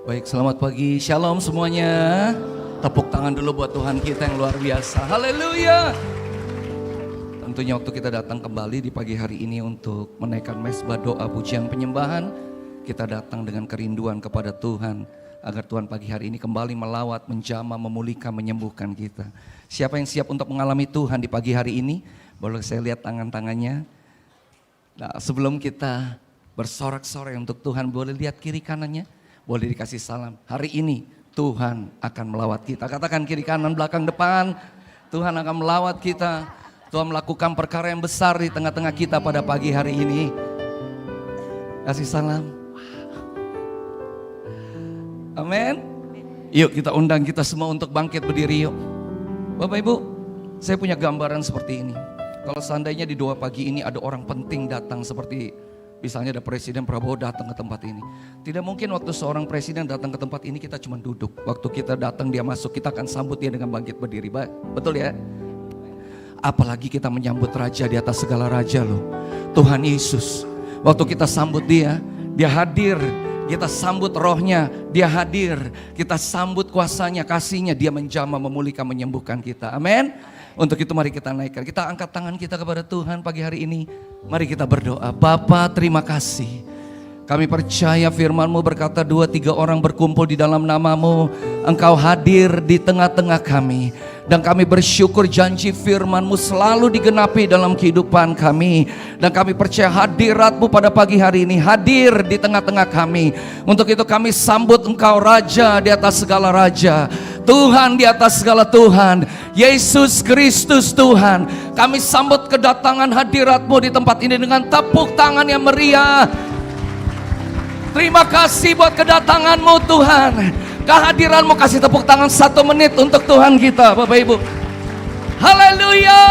Baik, selamat pagi, shalom semuanya. Tepuk tangan dulu buat Tuhan kita yang luar biasa. Haleluya. Tentunya waktu kita datang kembali di pagi hari ini untuk menaikkan mezbah doa pujian penyembahan, kita datang dengan kerinduan kepada Tuhan agar Tuhan pagi hari ini kembali melawat, menjamah, memulihkan, menyembuhkan kita. Siapa yang siap untuk mengalami Tuhan di pagi hari ini? Boleh saya lihat tangan-tangannya? Nah, sebelum kita bersorak-sorai untuk Tuhan, boleh lihat kiri kanannya? Boleh dikasih salam. Hari ini Tuhan akan melawat kita. Katakan kiri kanan belakang depan. Tuhan akan melawat kita. Tuhan melakukan perkara yang besar di tengah-tengah kita pada pagi hari ini. Kasih salam. Amin. Yuk kita undang kita semua untuk bangkit berdiri yuk. Bapak Ibu, saya punya gambaran seperti ini. Kalau seandainya di doa pagi ini ada orang penting datang seperti misalnya ada Presiden Prabowo datang ke tempat ini. Tidak mungkin waktu seorang presiden datang ke tempat ini kita cuma duduk. Waktu kita datang dia masuk, kita akan sambut dia dengan bangkit berdiri. Betul ya? Apalagi kita menyambut raja di atas segala raja loh. Tuhan Yesus. Waktu kita sambut dia hadir. Kita sambut rohnya, dia hadir. Kita sambut kuasanya, kasihnya, dia menjamah, memulihkan, menyembuhkan kita. Amin. Untuk itu mari kita naikkan. Kita angkat tangan kita kepada Tuhan pagi hari ini. Mari kita berdoa. Bapa, terima kasih. Kami percaya firman-Mu berkata 2-3 orang berkumpul di dalam nama-Mu. Engkau hadir di tengah-tengah kami. Dan kami bersyukur janji firman-Mu selalu digenapi dalam kehidupan kami. Dan kami percaya hadirat-Mu pada pagi hari ini hadir di tengah-tengah kami. Untuk itu kami sambut Engkau Raja di atas segala Raja. Tuhan di atas segala Tuhan, Yesus Kristus Tuhan. Kami sambut kedatangan hadirat-Mu di tempat ini dengan tepuk tangan yang meriah. Terima kasih buat kedatangan-Mu Tuhan. Kehadiran-Mu, kasih tepuk tangan 1 menit untuk Tuhan kita Bapak Ibu. Haleluya.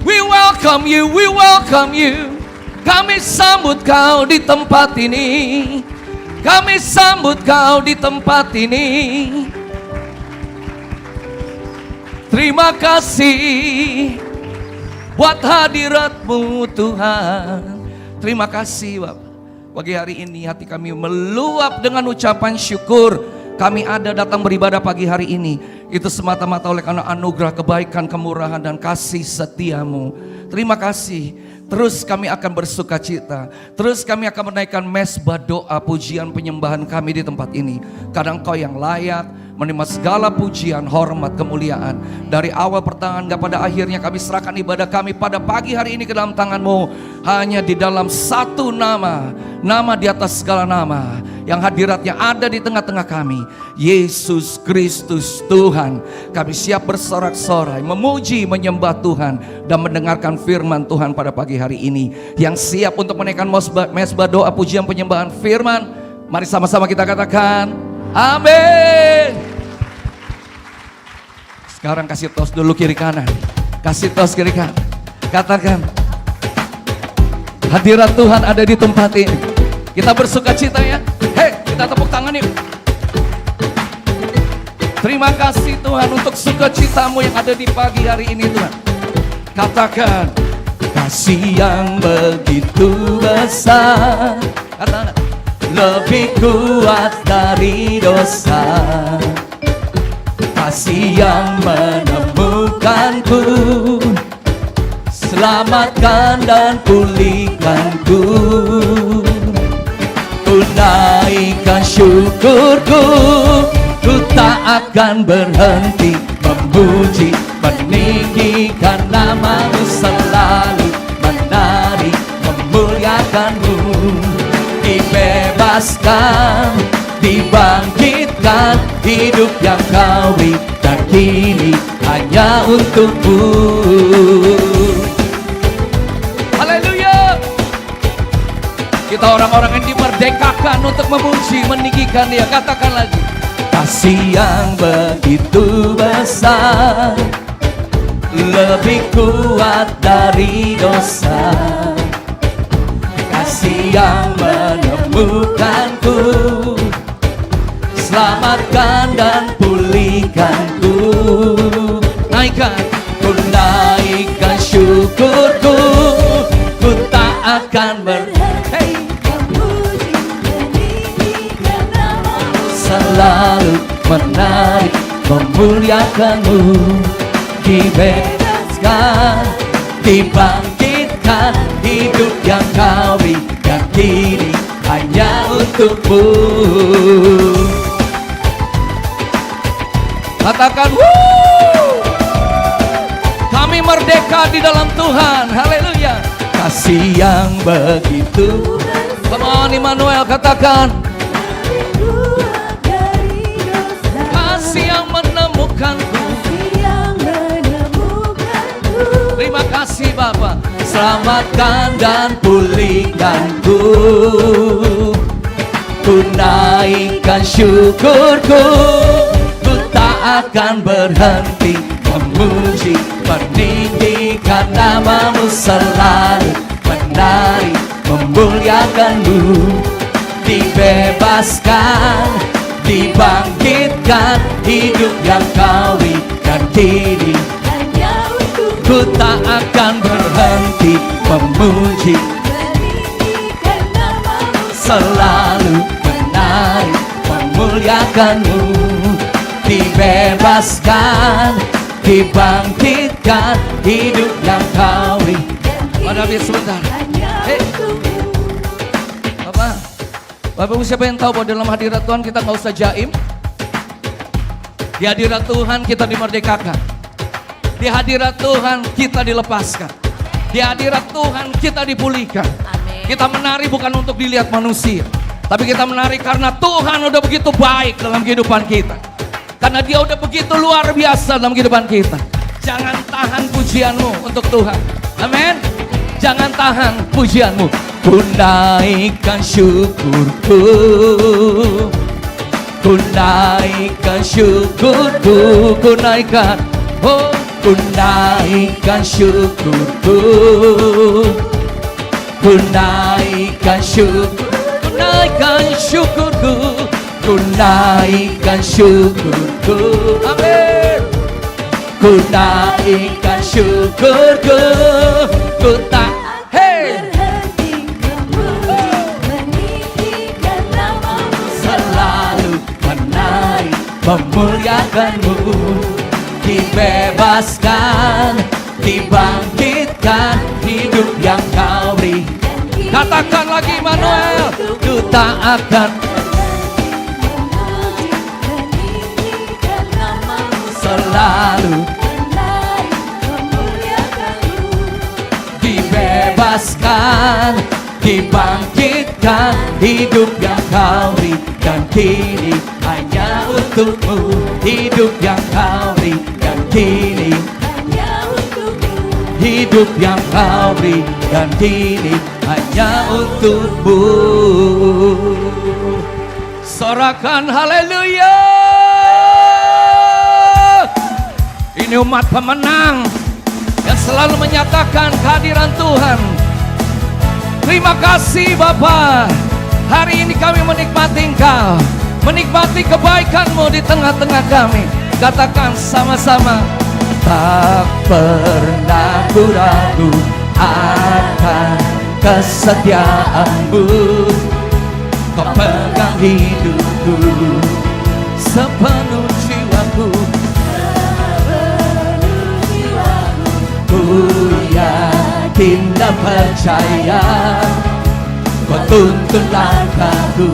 We welcome you, we welcome you. Kami sambut Kau di tempat ini. Kami sambut Kau di tempat ini. Terima kasih buat hadirat-Mu Tuhan. Terima kasih Bapak. Pagi hari ini hati kami meluap dengan ucapan syukur. Kami ada datang beribadah pagi hari ini. Itu semata-mata oleh karena anugerah, kebaikan, kemurahan dan kasih setia-Mu. Terima kasih. Terus kami akan bersuka cita. Terus kami akan menaikkan mezbah doa pujian penyembahan kami di tempat ini. Karena Engkau yang layak menerima segala pujian, hormat, kemuliaan. Dari awal pertengahan hingga pada akhirnya kami serahkan ibadah kami pada pagi hari ini ke dalam tangan-Mu. Hanya di dalam satu nama, nama di atas segala nama, yang hadiratnya ada di tengah-tengah kami, Yesus Kristus Tuhan. Kami siap bersorak-sorai, memuji, menyembah Tuhan, dan mendengarkan firman Tuhan pada pagi hari ini. Yang siap untuk menaikkan mezbah doa pujian penyembahan firman, mari sama-sama kita katakan amin. Sekarang kasih tos dulu kiri kanan. Kasih tos kiri kanan. Katakan hadirat Tuhan ada di tempat ini. Kita bersuka cita ya. Hei, kita tepuk tangan yuk. Terima kasih Tuhan untuk sukacita-Mu yang ada di pagi hari ini Tuhan. Katakan kasih yang begitu besar. Katakan lebih kuat dari dosa. Kasih yang menemukanku, selamatkan dan pulihkanku. Ku naikkan syukurku, ku tak akan berhenti memuji, meninggikan nama-Mu, selalu menari, memuliakan-Mu. Dibebaskan, dibangkitkan, hidup yang Kau beri dan kini hanya untuk-Mu. Haleluya. Kita orang-orang yang dimerdekakan untuk memuji, meninggikan Dia. Katakan lagi. Kasih yang begitu besar, lebih kuat dari dosa. Kasih yang menemukanku, selamatkan dan pulihkanku. Naikkan, ku naikkan syukurku, ku tak akan berhenti memuliakan-Mu. Dibebaskan, dibangkitkan, hidup yang Kau berikan kini hanya untuk-Mu. Katakan, wuh! Kami merdeka di dalam Tuhan. Haleluya. Kasih yang begitu. Come on Immanuel, katakan. Kasih yang menemukanku. Terima kasih Bapa. Selamatkan dan pulihkanku. Ku naikkan syukurku. Ku tak akan berhenti memuji, meninggikan nama-Mu, selalu menari, memuliakan-Mu. Dibebaskan, dibangkitkan, hidup yang Kau berikan kini hanya untuk-Mu. Ku tak akan berhenti memuji, meninggikan nama-Mu, selalu menari, memuliakan-Mu. Dibebaskan, dibangkitkan, hidup yang Kau berikan. Pada habis sebentar. Bapak Ibu, siapa yang tahu bahwa dalam hadirat Tuhan kita nggak usah jaim? Di hadirat Tuhan kita dimerdekakan. Di hadirat Tuhan kita dilepaskan. Di hadirat Tuhan kita dipulihkan. Amin. Kita menari bukan untuk dilihat manusia, tapi kita menari karena Tuhan udah begitu baik dalam kehidupan kita. Karena Dia udah begitu luar biasa dalam kehidupan kita. Jangan tahan pujianmu untuk Tuhan. Amin. Jangan tahan pujianmu. Ku naikkan syukurku. Ku naikkan syukurku. Ku naikkan. Oh, ku naikkan syukurku. Ku naikkan syukur. Ku naikkan syukurku. Ku naikkan syukurku. Amin. Ku naikkan syukurku. Ku tak berhenti meninggikan nama-Mu, selalu menari, memuliakan-Mu. Dibebaskan, dibangkitkan, hidup yang Kau berikan. Katakan lagi Immanuel. Ku tak akan selalu dibebaskan, dibangkitkan, hidup yang Kau berikan kini hanya untuk-Mu. Hidup yang Kau berikan kini hanya untuk-Mu. Hidup yang Kau berikan kini hanya untuk-Mu. Sorakan haleluya. Ini umat pemenang yang selalu menyatakan kehadiran Tuhan. Terima kasih Bapa. Hari ini kami menikmati Engkau, menikmati kebaikan-Mu di tengah-tengah kami. Katakan sama-sama. Tak pernah ku ragu akan kesetiaan-Mu. Kau pegang hidupku, sepenuh jiwaku. Ku yakin dan percaya, Kau tuntun langkahku.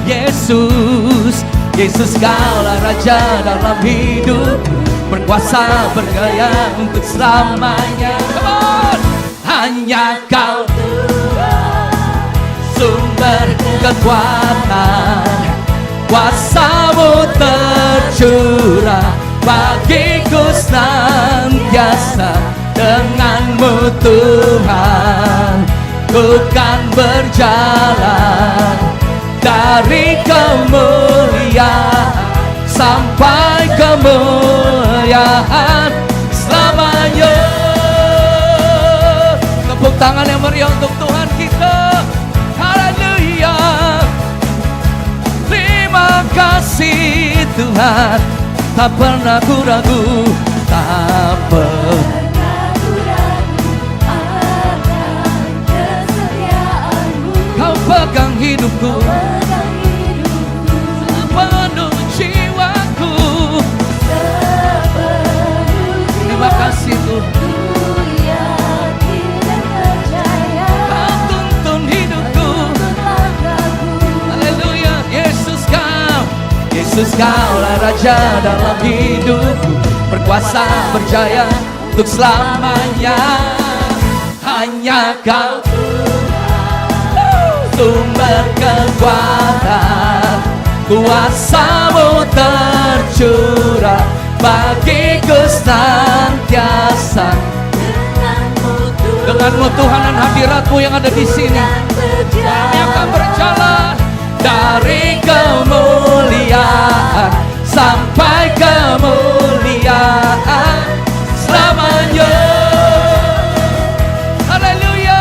Yesus, Yesus Kaulah Raja dalam hidup, berkuasa bergaya untuk selamanya. Come on. Hanya Kau Tuhan, sumber kekuatan, kuasa-Mu tercurah bagiku senantiasa. Dengan-Mu Tuhan, ku kan berjalan dari kemuliaan sampai kemuliaan selamanya. Tepuk tangan yang meriah untuk Tuhan kita. Haleluya. Terima kasih Tuhan. Tak pernah ku ragu, tak pernah ku ragu akan kesetiaan-Mu. Kau pegang hidupku, sepenuh jiwaku. Raja dalam hidupku, berkuasa berjaya untuk selamanya. Hanya Kau sumber kekuatan, kuasa-Mu tercurah bagiku senantiasa. Denganmu Tuhan dan hadirat-Mu yang ada di sini, kami akan berjalan dari kemuliaan sampai kemuliaan selamanya. Haleluya.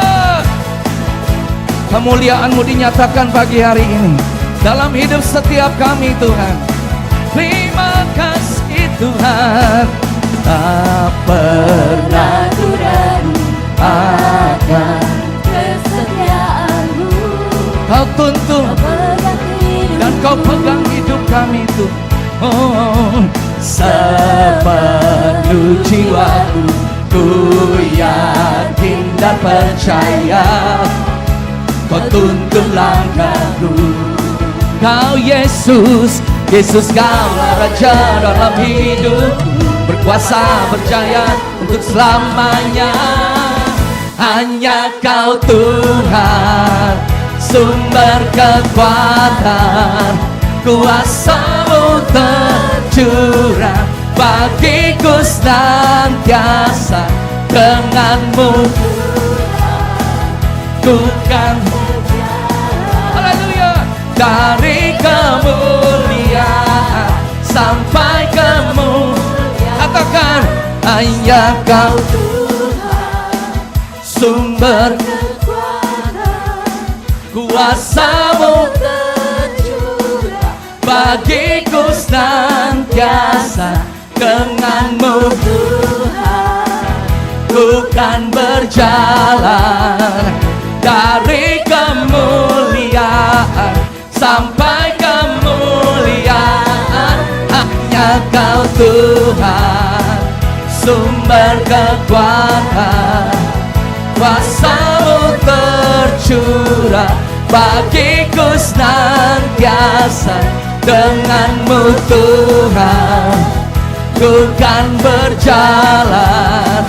Kemuliaan-Mu dinyatakan pagi hari ini dalam hidup setiap kami Tuhan. Terima kasih Tuhan, tak pernah ku ragu akan kesetiaan-Mu. Kau tuntun dan Kau pegang hidup kami Tuhan. Sepenuh jiwaku ku yakin dan percaya, Kau tuntun langkahku. Kau Yesus, Yesus Kaulah Raja dalam hidupku, berkuasa berjaya untuk selamanya. Hanya Kau Tuhan, sumber kekuatan, kuasa-Mu tercurah bagiku senantiasa. Denganmu ku kan, haleluya, dari kemuliaan sampai kemuliaan. Katakan, hanya Kau sumber kekuatan, kuasa-Mu tercurah bagiku senantiasa. Denganmu Tuhan, ku kan berjalan dari kemuliaan sampai kemuliaan. Hanya Kau Tuhan, sumber kekuatan, kuasa-Mu tercurah bagiku senantiasa. Denganmu Tuhan, ku kan berjalan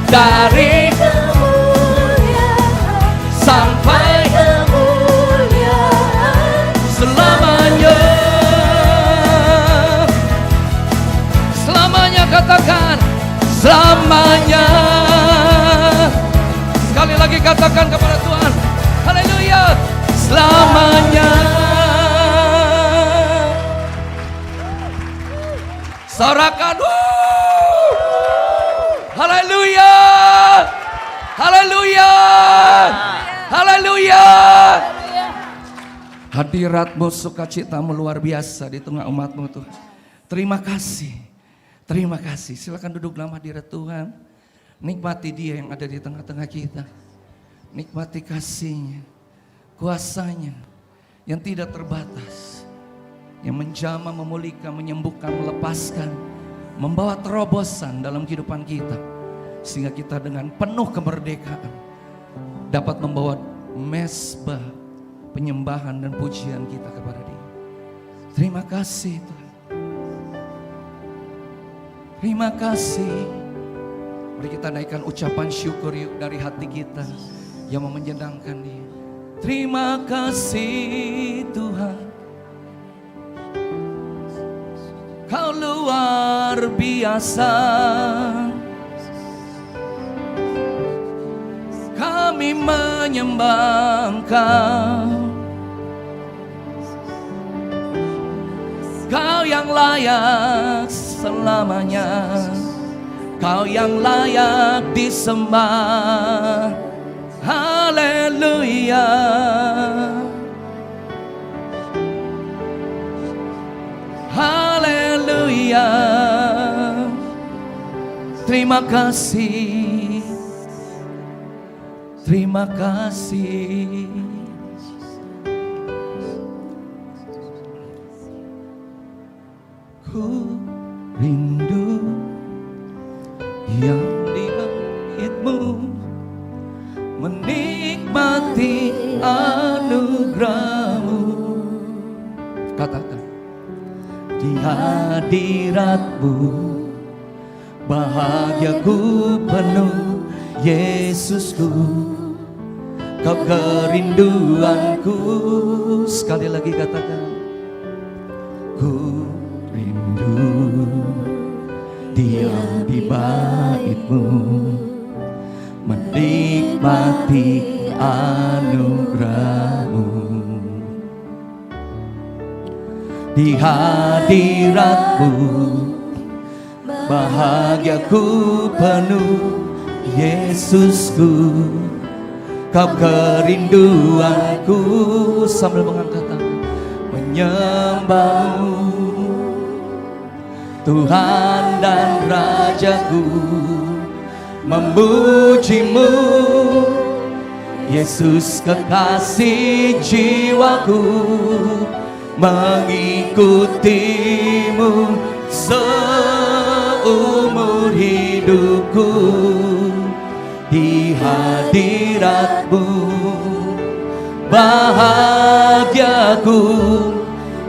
dari kemuliaan sampai kemuliaan selamanya. Selamanya, katakan selamanya. Sekali lagi katakan kepada Tuhan, haleluya, selamanya. Sorakan, haleluya, haleluya, haleluya. Hadirat-Mu, sukacita-Mu luar biasa di tengah umat-Mu Tuhan. Terima kasih, terima kasih. Silakan duduk dalam hadirat Tuhan. Nikmati Dia yang ada di tengah-tengah kita. Nikmati kasih-Nya, kuasa-Nya yang tidak terbatas, yang menjamah, memulihkan, menyembuhkan, melepaskan, membawa terobosan dalam kehidupan kita, sehingga kita dengan penuh kemerdekaan dapat membawa mezbah penyembahan dan pujian kita kepada Dia. Terima kasih Tuhan, terima kasih. Mari kita naikkan ucapan syukur yuk dari hati kita yang menyenangkan Dia. Terima kasih Tuhan, Kau luar biasa. Kami menyembah Engkau, Kau yang layak selamanya, Kau yang layak disembah. Haleluya, haleluya. Terima kasih, terima kasih. Ku rindu yang di langit-Mu, menikmati anugerah-Mu. Katakan, di hadirat-Mu. Bahagiaku penuh Yesusku, Kau kerinduanku. Sekali lagi katakan, ku rindu diam di bait-Mu, menikmati anugerah-Mu. Di hadirat-Mu bahagiaku penuh Yesusku, Kau kerinduanku. Sambil mengangkat tangan, menyembah-Mu Tuhan dan Rajaku, memuji-Mu Yesus kekasih jiwaku, mengikuti-Mu seumur hidupku. Di hadirat-Mu bahagiaku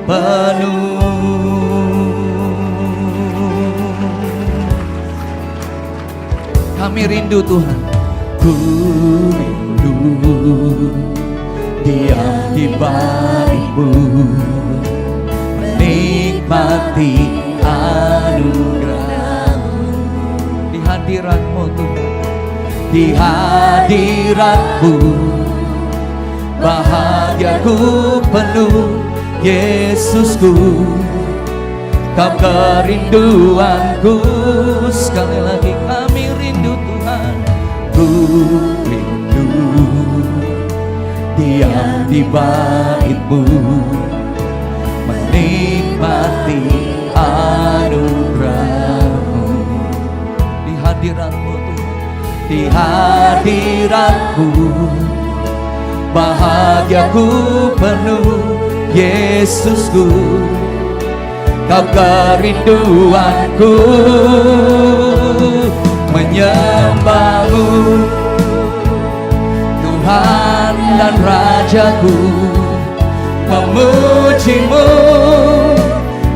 penuh. Kami rindu Tuhan, ku rindu diam di bait-Mu, menikmati anugerah-Mu. Di hadirat-Mu Tuhan, di hadirat-Mu bahagiaku penuh Yesusku, Kau kerinduanku. Sekali lagi kami rindu Tuhan, ku rindu diam di bait-Mu, menikmati anugerah-Mu. Di hadirat-Mu Tuhan, di hadirat-Mu bahagiaku penuh Yesusku, Kau kerinduanku. Menyembah-Mu Tuhan dan Rajaku, memuji-Mu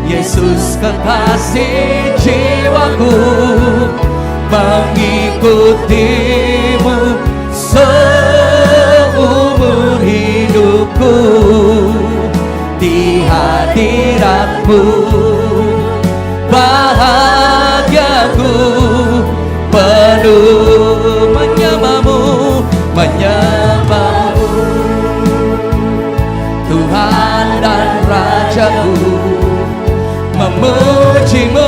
Yesus kekasih jiwaku, mengikuti-Mu seumur hidupku. Di hadirat-Mu bahagiaku penuh. Menyembah-Mu, menyembah-Mu Tuhan dan Rajaku, memuji-Mu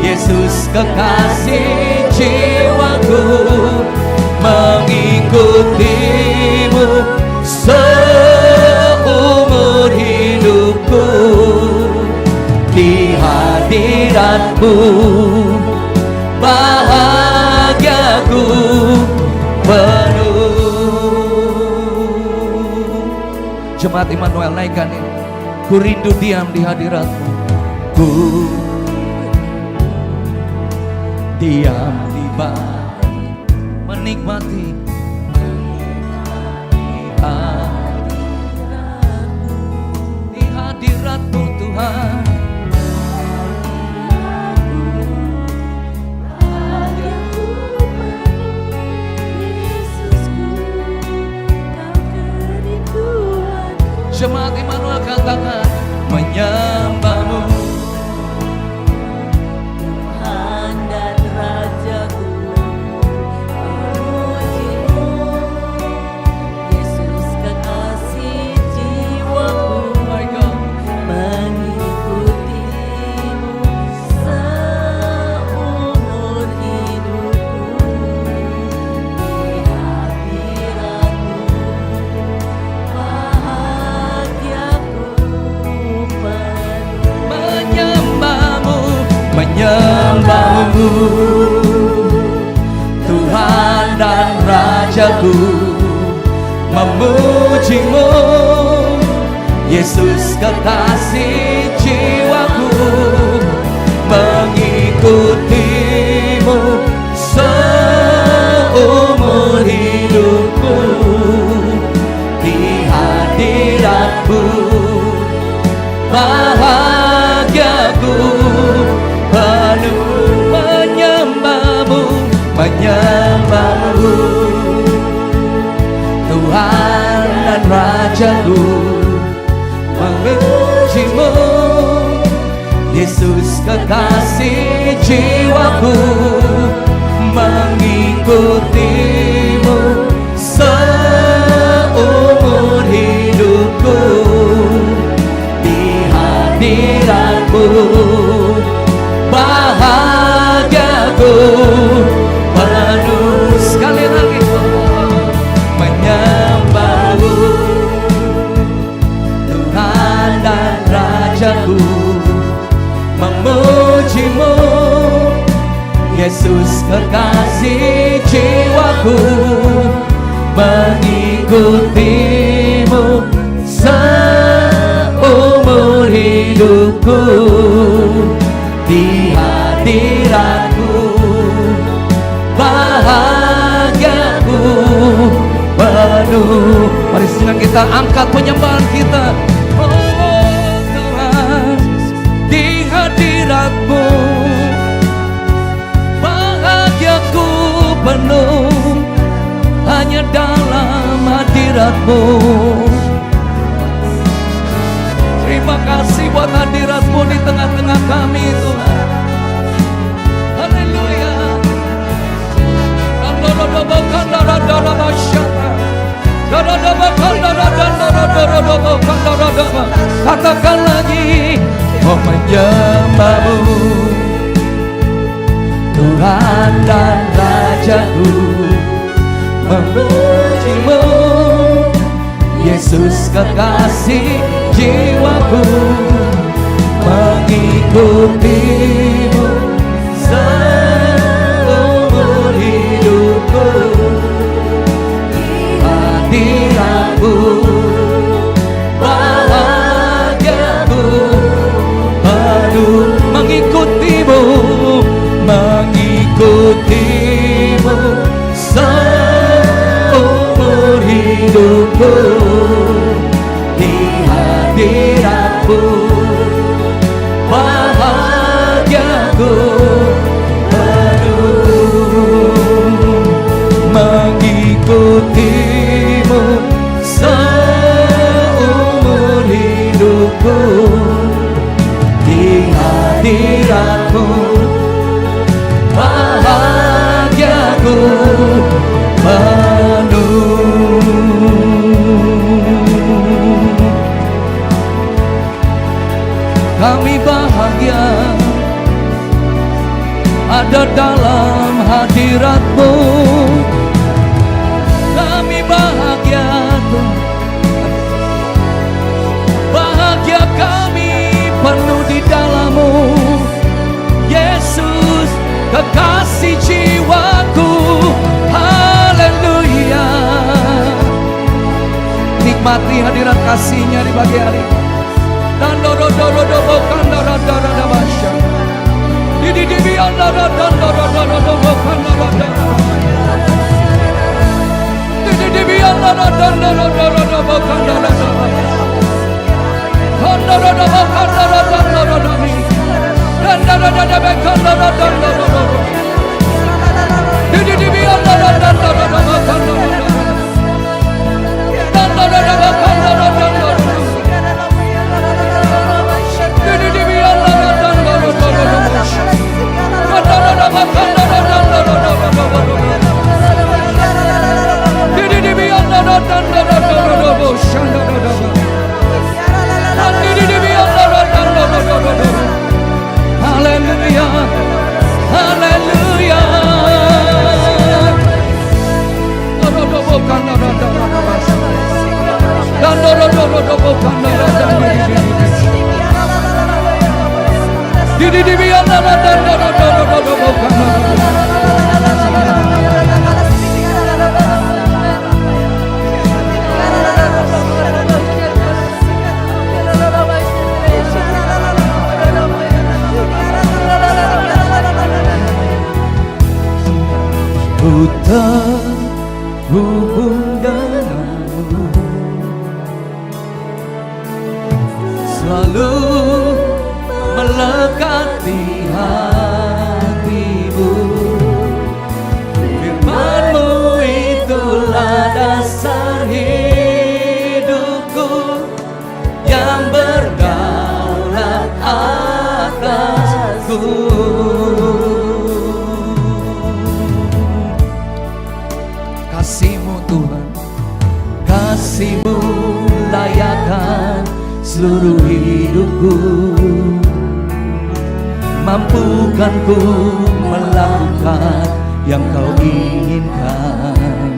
Yesus kekasih jiwaku, mengikuti-Mu seumur hidupku. Di hadirat-Mu bahagiaku penuh. Jemaat Immanuel, naikkan ini. Ku rindu diam di hadirat-Mu, ku diam di bait, menikmati di hadirat-Mu Tuhan. Jemaat Immanuel katakan, menyembah-Mu Tuhan dan Rajaku, memuji-Mu Yesus kekasih jiwaku, mengikuti-Mu seumur hidupku. Di hadirat-Mu menyembah-Mu Tuhan dan Rajaku, memuji-Mu Yesus kekasih jiwaku, mengikuti-Mu seumur hidupku. Di hadirat-Mu bahagia menyembahmu, Tuhan dan Rajaku, memujimu, Yesus kekasih jiwaku, mengikutimu seumur hidupku, di hadiratmu bahagiaku penuh. Sekali lagi, menyembahmu, Tuhan dan Rajaku, memujimu, Yesus kekasih jiwaku, mengikutimu seumur hidupku, di hadiratmu bahagiaku penuh. Mari sekarang kita angkat penyembahan kita. Oh Tuhan, di hadiratmu bahagiaku penuh, hanya dalam hadiratmu. Terima kasih buat hadiratmu di tengah-tengah kami Tuhan. Haleluya. Katakan lagi, oh menyembahmu, Tuhan dan Rajaku, memujimu, Yesus kekasih jiwaku, mengikutimu seumur hidupku, di hadiratmu bahagiaku penuh. Mengikutimu, mengikutimu seumur hidupku, di hadiratmu bahagiaku penuh. Mengikutimu seumur hidupku, di hadiratmu bahagiaku penuh. Kami bahagia ada dalam hadiratmu. Kami bahagia Tuhan, bahagia kami penuh di dalam-Mu, Yesus kekasih jiwaku. Haleluya. Nikmati hadirat kasih-Nya di pagi hari. Dan ku terhubung denganmu, selalu melekat di hatimu. Firman kasih-Mu Tuhan. Kasih-Mu layakkan seluruh hidupku. Mampukan ku melakukan yang Kau inginkan.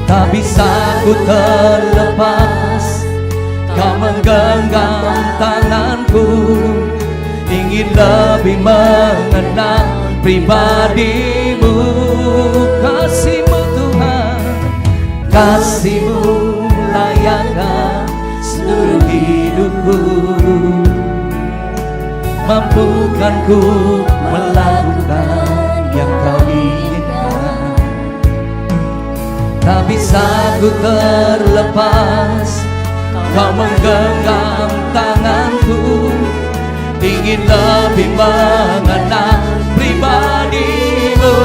Tak bisa ku terlepas, Kau menggenggam tanganku. Ingin lebih mengenal pribadi-Mu. Kasih-Mu Tuhan, kasih-Mu layakkan seluruh hidupku. Mampukan ku melakukan yang Kau inginkan. Tak bisa ku terlepas, Kau menggenggam tanganku. Ingin lebih mengenal pribadi-Mu.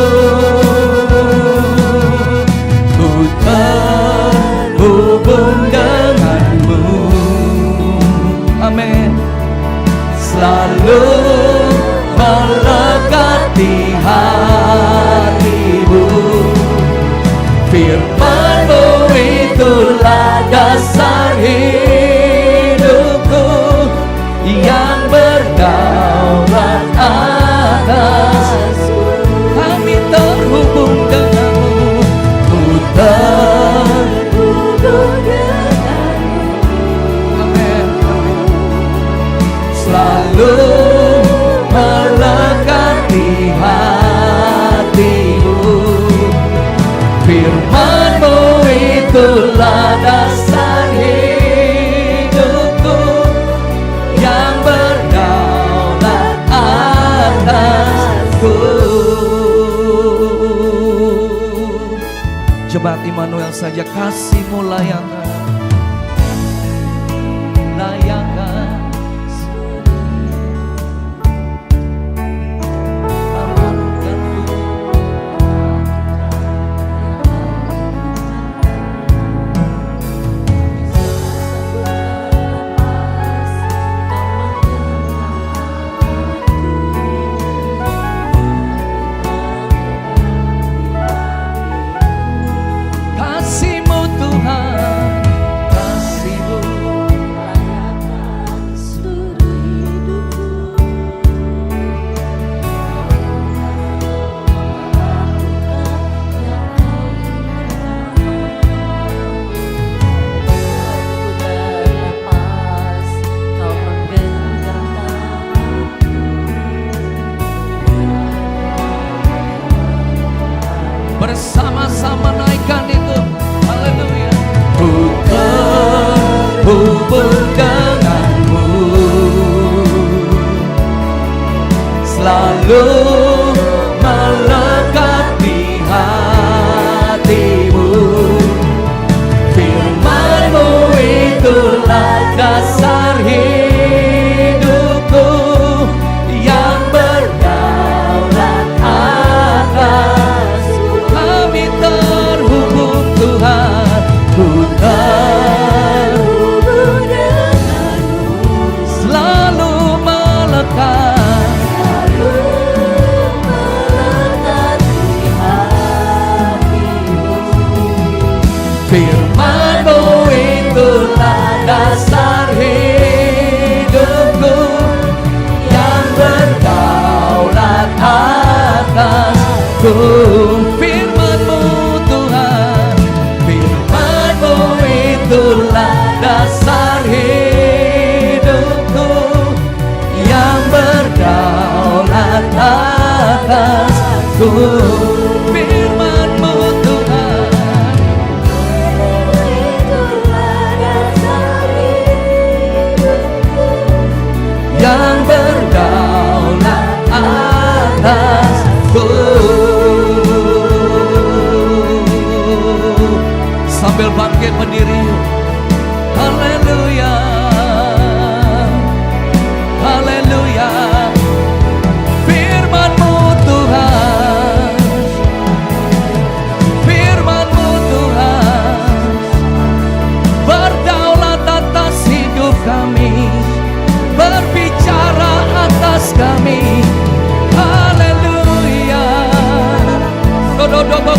Ku terhubung dengan-Mu. Amin. Selalu melekat di hatimu. Firman-Mu itulah dasar hidupku, yang berdaulat atasku. Kami terhubung dengan-Mu. Ku terhubung dengan-Mu. Amin. Selalu melekat di hatimu. Firman-Mu itulah dasar hidupku, yang berdaulat atasku. Jemaat Immanuel saja, kasih-Mu layakkan, layakkan. Kasih-Mu Tuhan, kasih-Mu layakkan seluruh hidupku. Kau menggenggam tanganku. Bersama-sama naikkan itu. Haleluya. Ku terhubung dengan-Mu. Selalu melekat di hatimu. Firman-Mu itulah dasar hidupku, yang berdaulat atasku. Kami terhubung Tuhan. Ku terhubung dengan-Mu. Selalu melekat, selalu melekat di hatimu. Firman-Mu itulah dasar hidupku, yang berdaulat atasku. Firman-Mu Tuhan, firman-Mu itulah dasar hidupku, yang berdaulat atasku. Firman-Mu Tuhan, itulah dasar hidupku, yang berdaulat atasku. Sambil bangkit berdiri, haleluya, haleluya. Firman-Mu Tuhan, firman-Mu Tuhan, berdaulat atas hidup kami, berbicara atas kami. Haleluya. Dodo-dodo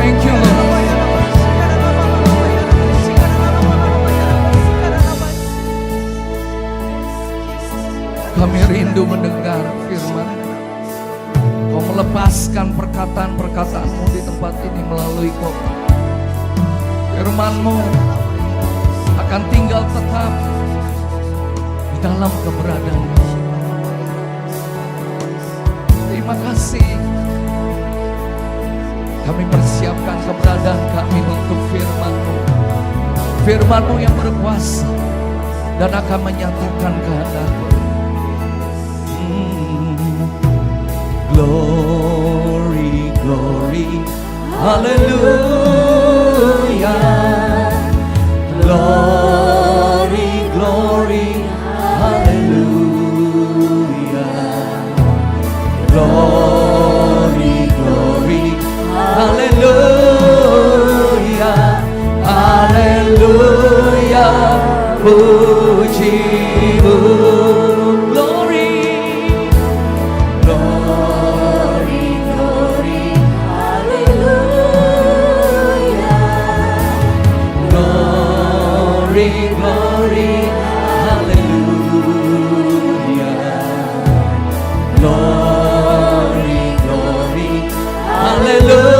Thank you, Lord. Kami rindu mendengar firman. Kau melepaskan perkataan-perkataanmu di tempat ini melalui kau. Firman-Mu akan tinggal tetap di dalam keberadaan. Terima kasih. Kami persiapkan keberadaan kami untuk firman-Mu. Firman-Mu yang berkuasa dan akan menyatakan kehendak-Mu. Glory, glory, hallelujah. Glory, glory, hallelujah. Glory, glory, hallelujah. Hallelujah, puji-Mu. Hallelujah.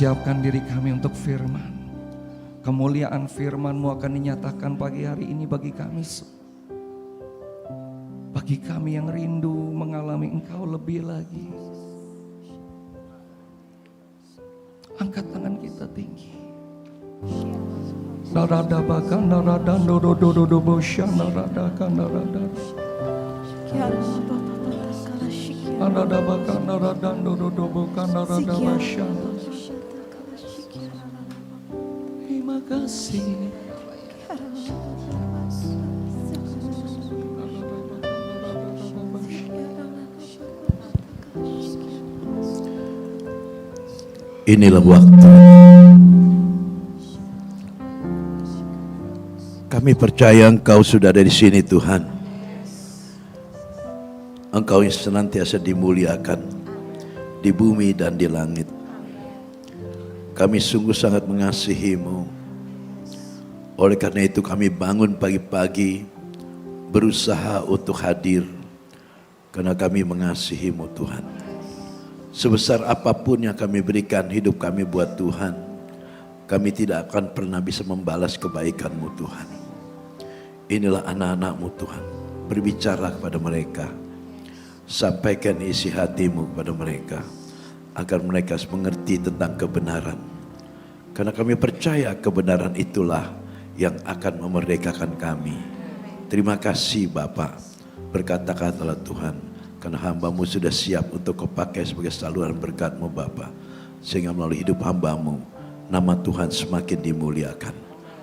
siapkan diri kami untuk firman. Kemuliaan firman-Mu akan dinyatakan pagi hari ini bagi kami. Bagi kami yang rindu mengalami Engkau lebih lagi. Angkat tangan kita tinggi. Narada bakan narada dodo bosya narada kan narada. Narada bakan narada dodo bukan narada bosya. Terima kasih. Inilah waktu kami percaya Engkau sudah ada di sini Tuhan. Engkau yang senantiasa dimuliakan di bumi dan di langit. Kami sungguh sangat mengasihi-Mu. Oleh karena itu kami bangun pagi-pagi berusaha untuk hadir karena kami mengasihi-Mu Tuhan. Sebesar apapun yang kami berikan hidup kami buat Tuhan, kami tidak akan pernah bisa membalas kebaikan-Mu Tuhan. Inilah anak-anak-Mu Tuhan, berbicara kepada mereka, sampaikan isi hati-Mu kepada mereka, agar mereka mengerti tentang kebenaran. Karena kami percaya kebenaran itulah yang akan memerdekakan kami. Terima kasih Bapa, berkata-katalah Tuhan, karena hamba-Mu sudah siap untuk Kau pakai sebagai saluran berkat-Mu Bapa. Sehingga melalui hidup hamba-Mu, nama Tuhan semakin dimuliakan.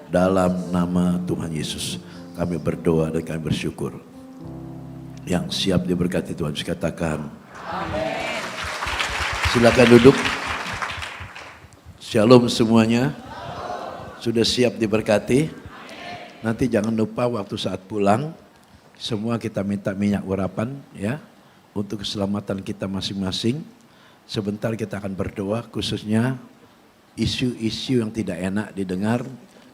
Dalam nama Tuhan Yesus, kami berdoa dan kami bersyukur. Yang siap diberkati Tuhan, bisa katakan amin. Silakan duduk. Shalom semuanya. Sudah siap diberkati? Nanti jangan lupa waktu saat pulang, semua kita minta minyak urapan ya, untuk keselamatan kita masing-masing. Sebentar kita akan berdoa khususnya isu-isu yang tidak enak didengar.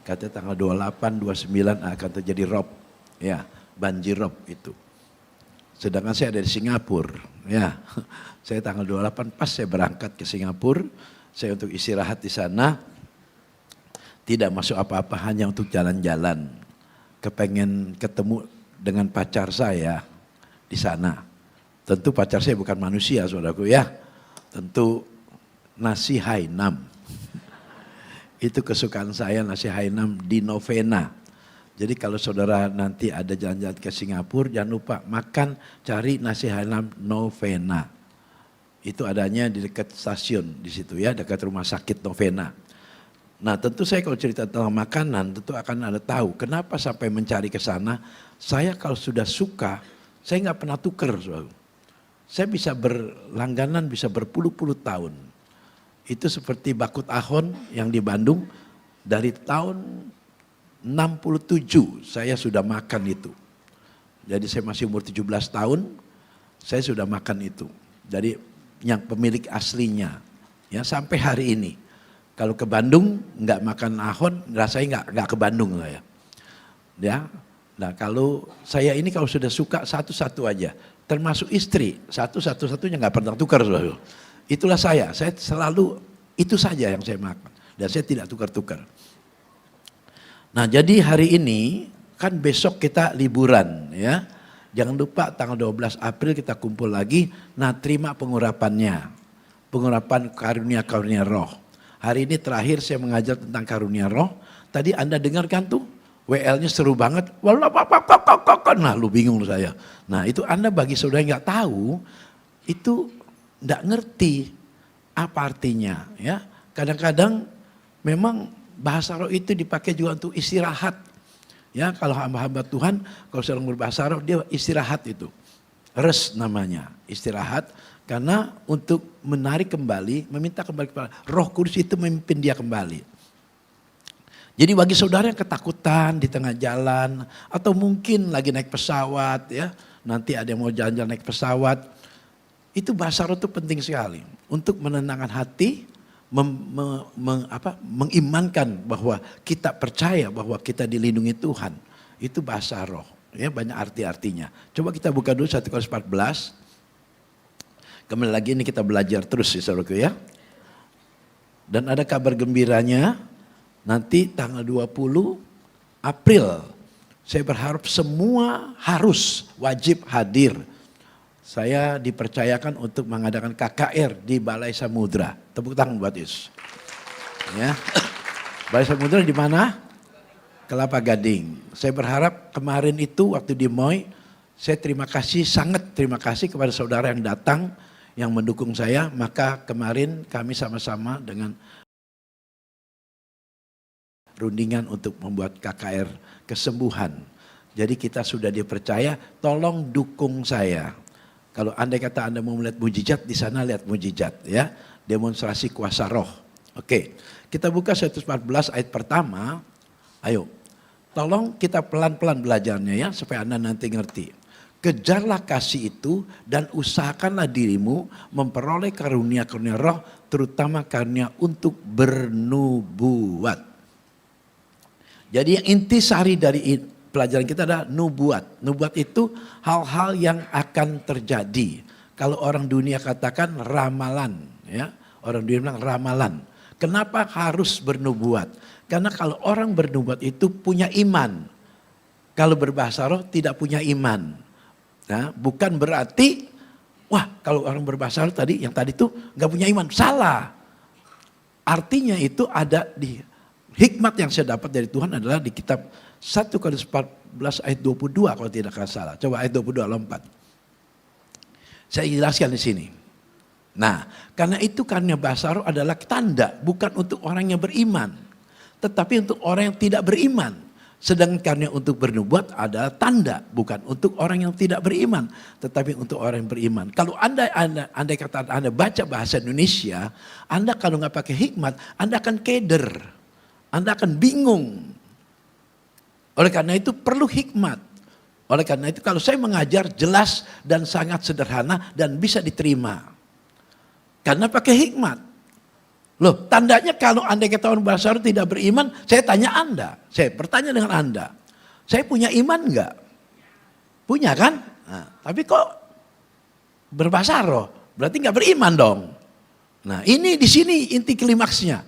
Katanya tanggal 28, 29 akan terjadi rob, ya, banjir rob itu. Sedangkan saya ada di Singapura, ya. Saya tanggal 28 pas saya berangkat ke Singapura, saya untuk istirahat di sana. Tidak masuk apa-apa, hanya untuk jalan-jalan. Kepengen ketemu dengan pacar saya di sana. Tentu pacar saya bukan manusia, saudaraku ya. Tentu nasi Hainam. Itu kesukaan saya, nasi Hainam di novena. Jadi kalau saudara nanti ada jalan-jalan ke Singapura, jangan lupa makan, cari nasi Hainam novena. Itu adanya di dekat stasiun di situ ya, dekat rumah sakit novena. Nah tentu saya kalau cerita tentang makanan, tentu akan Anda tahu kenapa sampai mencari ke sana. Saya kalau sudah suka, saya nggak pernah tuker, saudara. Saya bisa berlangganan, bisa berpuluh-puluh tahun. Itu seperti bakut ahon yang di Bandung, dari tahun 67 saya sudah makan itu. Jadi saya masih umur 17 tahun, saya sudah makan itu. Jadi yang pemilik aslinya, ya sampai hari ini. Kalau ke Bandung nggak makan ahon, rasanya nggak ke Bandung saya. Ya, nah kalau saya ini kalau sudah suka satu-satu aja. Termasuk istri, satu-satunya nggak pernah tukar. Itulah saya selalu itu saja yang saya makan. Dan saya tidak tukar-tukar. Nah jadi hari ini kan besok kita liburan ya. Jangan lupa tanggal 12 April kita kumpul lagi. Nah terima pengurapannya. Pengurapan karunia-karunia roh. Hari ini terakhir saya mengajar tentang karunia roh. Tadi Anda dengarkan tuh. WL-nya seru banget. Nah lu bingung saya. Nah itu Anda bagi saudara yang nggak tahu, itu nggak ngerti apa artinya. Ya kadang-kadang memang bahasa roh itu dipakai juga untuk istirahat. Ya kalau hamba-hamba Tuhan, kalau sedang berbahasa roh dia istirahat itu. Rest namanya, istirahat. Karena untuk menarik kembali, meminta kembali kepada Roh Kudus itu memimpin dia kembali. Jadi bagi saudara yang ketakutan di tengah jalan atau mungkin lagi naik pesawat ya, nanti ada yang mau jalan-jalan naik pesawat, itu bahasa roh itu penting sekali untuk menenangkan hati, mengimankan bahwa kita percaya bahwa kita dilindungi Tuhan. Itu bahasa roh, ya banyak arti-artinya. Coba kita buka dulu 1 Korintus 14. Kembali lagi ini kita belajar terus ya saudaraku ya. Dan ada kabar gembiranya, nanti tanggal 20 April, saya berharap semua harus wajib hadir. Saya dipercayakan untuk mengadakan KKR di Balai Samudra. Tepuk tangan buat Yesus. Ya. Balai Samudra di mana? Kelapa Gading. Saya berharap kemarin itu waktu di Moi, saya terima kasih, sangat terima kasih kepada saudara yang datang, yang mendukung saya. Maka kemarin kami sama-sama dengan rundingan untuk membuat KKR kesembuhan. Jadi kita sudah dipercaya, tolong dukung saya. Kalau andai kata Anda mau melihat mujizat, di sana lihat mujizat ya. Demonstrasi kuasa roh. Oke, kita buka 114 ayat pertama. Ayo, tolong kita pelan-pelan belajarnya ya, supaya Anda nanti ngerti. Kejarlah kasih itu dan usahakanlah dirimu memperoleh karunia-karunia roh, terutama karunia untuk bernubuat. Jadi yang intisari dari pelajaran kita adalah nubuat. Nubuat itu hal-hal yang akan terjadi. Kalau orang dunia katakan ramalan, ya. Orang dunia bilang ramalan. Kenapa harus bernubuat? Karena kalau orang bernubuat itu punya iman. Kalau berbahasa roh tidak punya iman. Nah, bukan berarti, wah kalau orang berbahasa roh tadi, yang tadi itu nggak punya iman. Salah. Artinya itu ada di hikmat yang saya dapat dari Tuhan adalah di kitab 1 Korintus 14 ayat 22 kalau tidak salah. Coba ayat 22 lompat. Saya jelaskan di sini. Nah, karena itu karunia bahasa roh adalah tanda, bukan untuk orang yang beriman. Tetapi untuk orang yang tidak beriman. Sedangkan karunia untuk bernubuat adalah tanda, bukan untuk orang yang tidak beriman. Tetapi untuk orang yang beriman. Kalau andai kata Anda baca bahasa Indonesia, Anda kalau nggak pakai hikmat, Anda akan keder. Anda akan bingung. Oleh karena itu perlu hikmat. Oleh karena itu kalau saya mengajar jelas dan sangat sederhana dan bisa diterima. Karena pakai hikmat. Loh, tandanya kalau andai kata orang bahasa roh tidak beriman, saya tanya Anda. Saya bertanya dengan Anda. Saya punya iman enggak? Punya kan? Nah, tapi kok berbahasa roh? Berarti enggak beriman dong. Nah, ini di sini inti klimaksnya.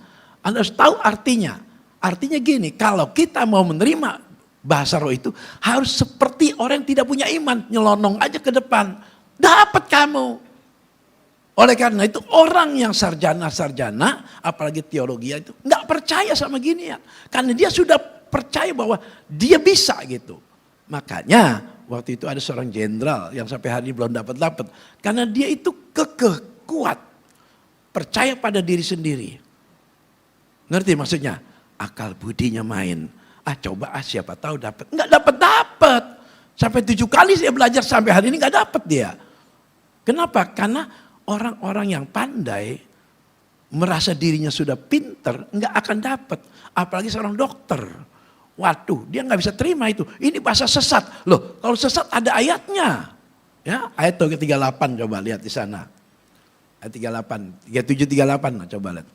Anda harus tahu artinya. Artinya gini, kalau kita mau menerima bahasa roh itu harus seperti orang yang tidak punya iman, nyelonong aja ke depan, dapat kamu. Oleh karena itu orang yang sarjana-sarjana, apalagi teologi itu nggak percaya sama ginian, karena dia sudah percaya bahwa dia bisa gitu. Makanya waktu itu ada seorang jenderal yang sampai hari ini belum dapat, karena dia itu kekeh, kuat, percaya pada diri sendiri. Ngerti maksudnya? Akal budinya main. Coba siapa tahu dapat. Enggak dapat. Sampai 7 kali saya belajar sampai hari ini enggak dapat dia. Kenapa? Karena orang-orang yang pandai merasa dirinya sudah pinter enggak akan dapat. Apalagi seorang dokter. Waduh, dia enggak bisa terima itu. Ini bahasa sesat. Loh, kalau sesat ada ayatnya. Ya, ayat 38 coba lihat di sana. Ayat 38, 37 38 coba lihat.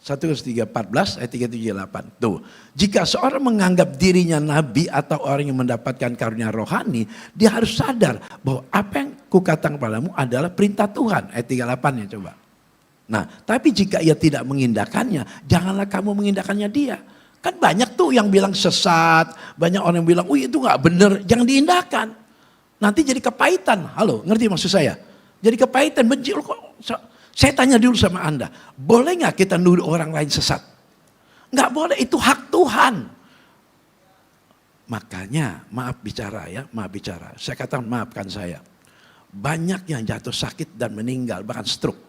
1 Korintus 3:14 ayat 378. Tuh, jika seorang menganggap dirinya nabi atau orang yang mendapatkan karunia rohani, dia harus sadar bahwa apa yang kukatakan kepadamu adalah perintah Tuhan. Ayat 38 ya coba. Nah, tapi jika ia tidak mengindahkannya, janganlah kamu mengindahkannya dia. Kan banyak tuh yang bilang sesat, banyak orang yang bilang, itu nggak benar, jangan diindahkan. Nanti jadi kepahitan. Halo, ngerti maksud saya? Jadi kepahitan, benci kok. Saya tanya dulu sama Anda, boleh nggak kita nuduh orang lain sesat? Nggak boleh, itu hak Tuhan. Makanya maaf bicara ya, maaf bicara. Saya katakan maafkan saya. Banyak yang jatuh sakit dan meninggal, bahkan stroke.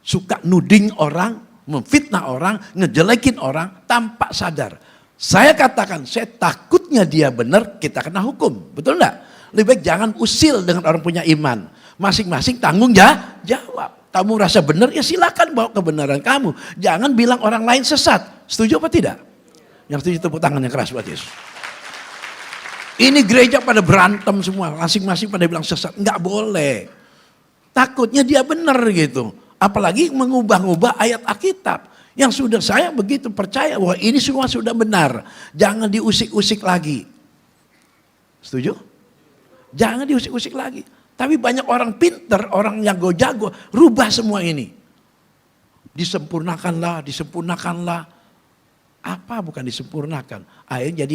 Suka nuding orang, memfitnah orang, ngejelekin orang tanpa sadar. Saya katakan, saya takutnya dia benar, kita kena hukum. Betul enggak? Lebih baik jangan usil dengan orang punya iman. Masing-masing tanggung jawab. Kamu rasa benar, ya silakan bawa kebenaran kamu. Jangan bilang orang lain sesat. Setuju apa tidak? Yang setuju tepuk tangan yang keras buat Yesus. Ini gereja pada berantem semua. Masing-masing pada bilang sesat. Enggak boleh. Takutnya dia benar gitu. Apalagi mengubah-ubah ayat Alkitab. Yang sudah saya begitu percaya bahwa ini semua sudah benar. Jangan diusik-usik lagi. Setuju? Jangan diusik-usik lagi. Tapi banyak orang pinter, orang yang jago, rubah semua ini. disempurnakanlah, disempurnakanlah. Apa bukan disempurnakan? Akhirnya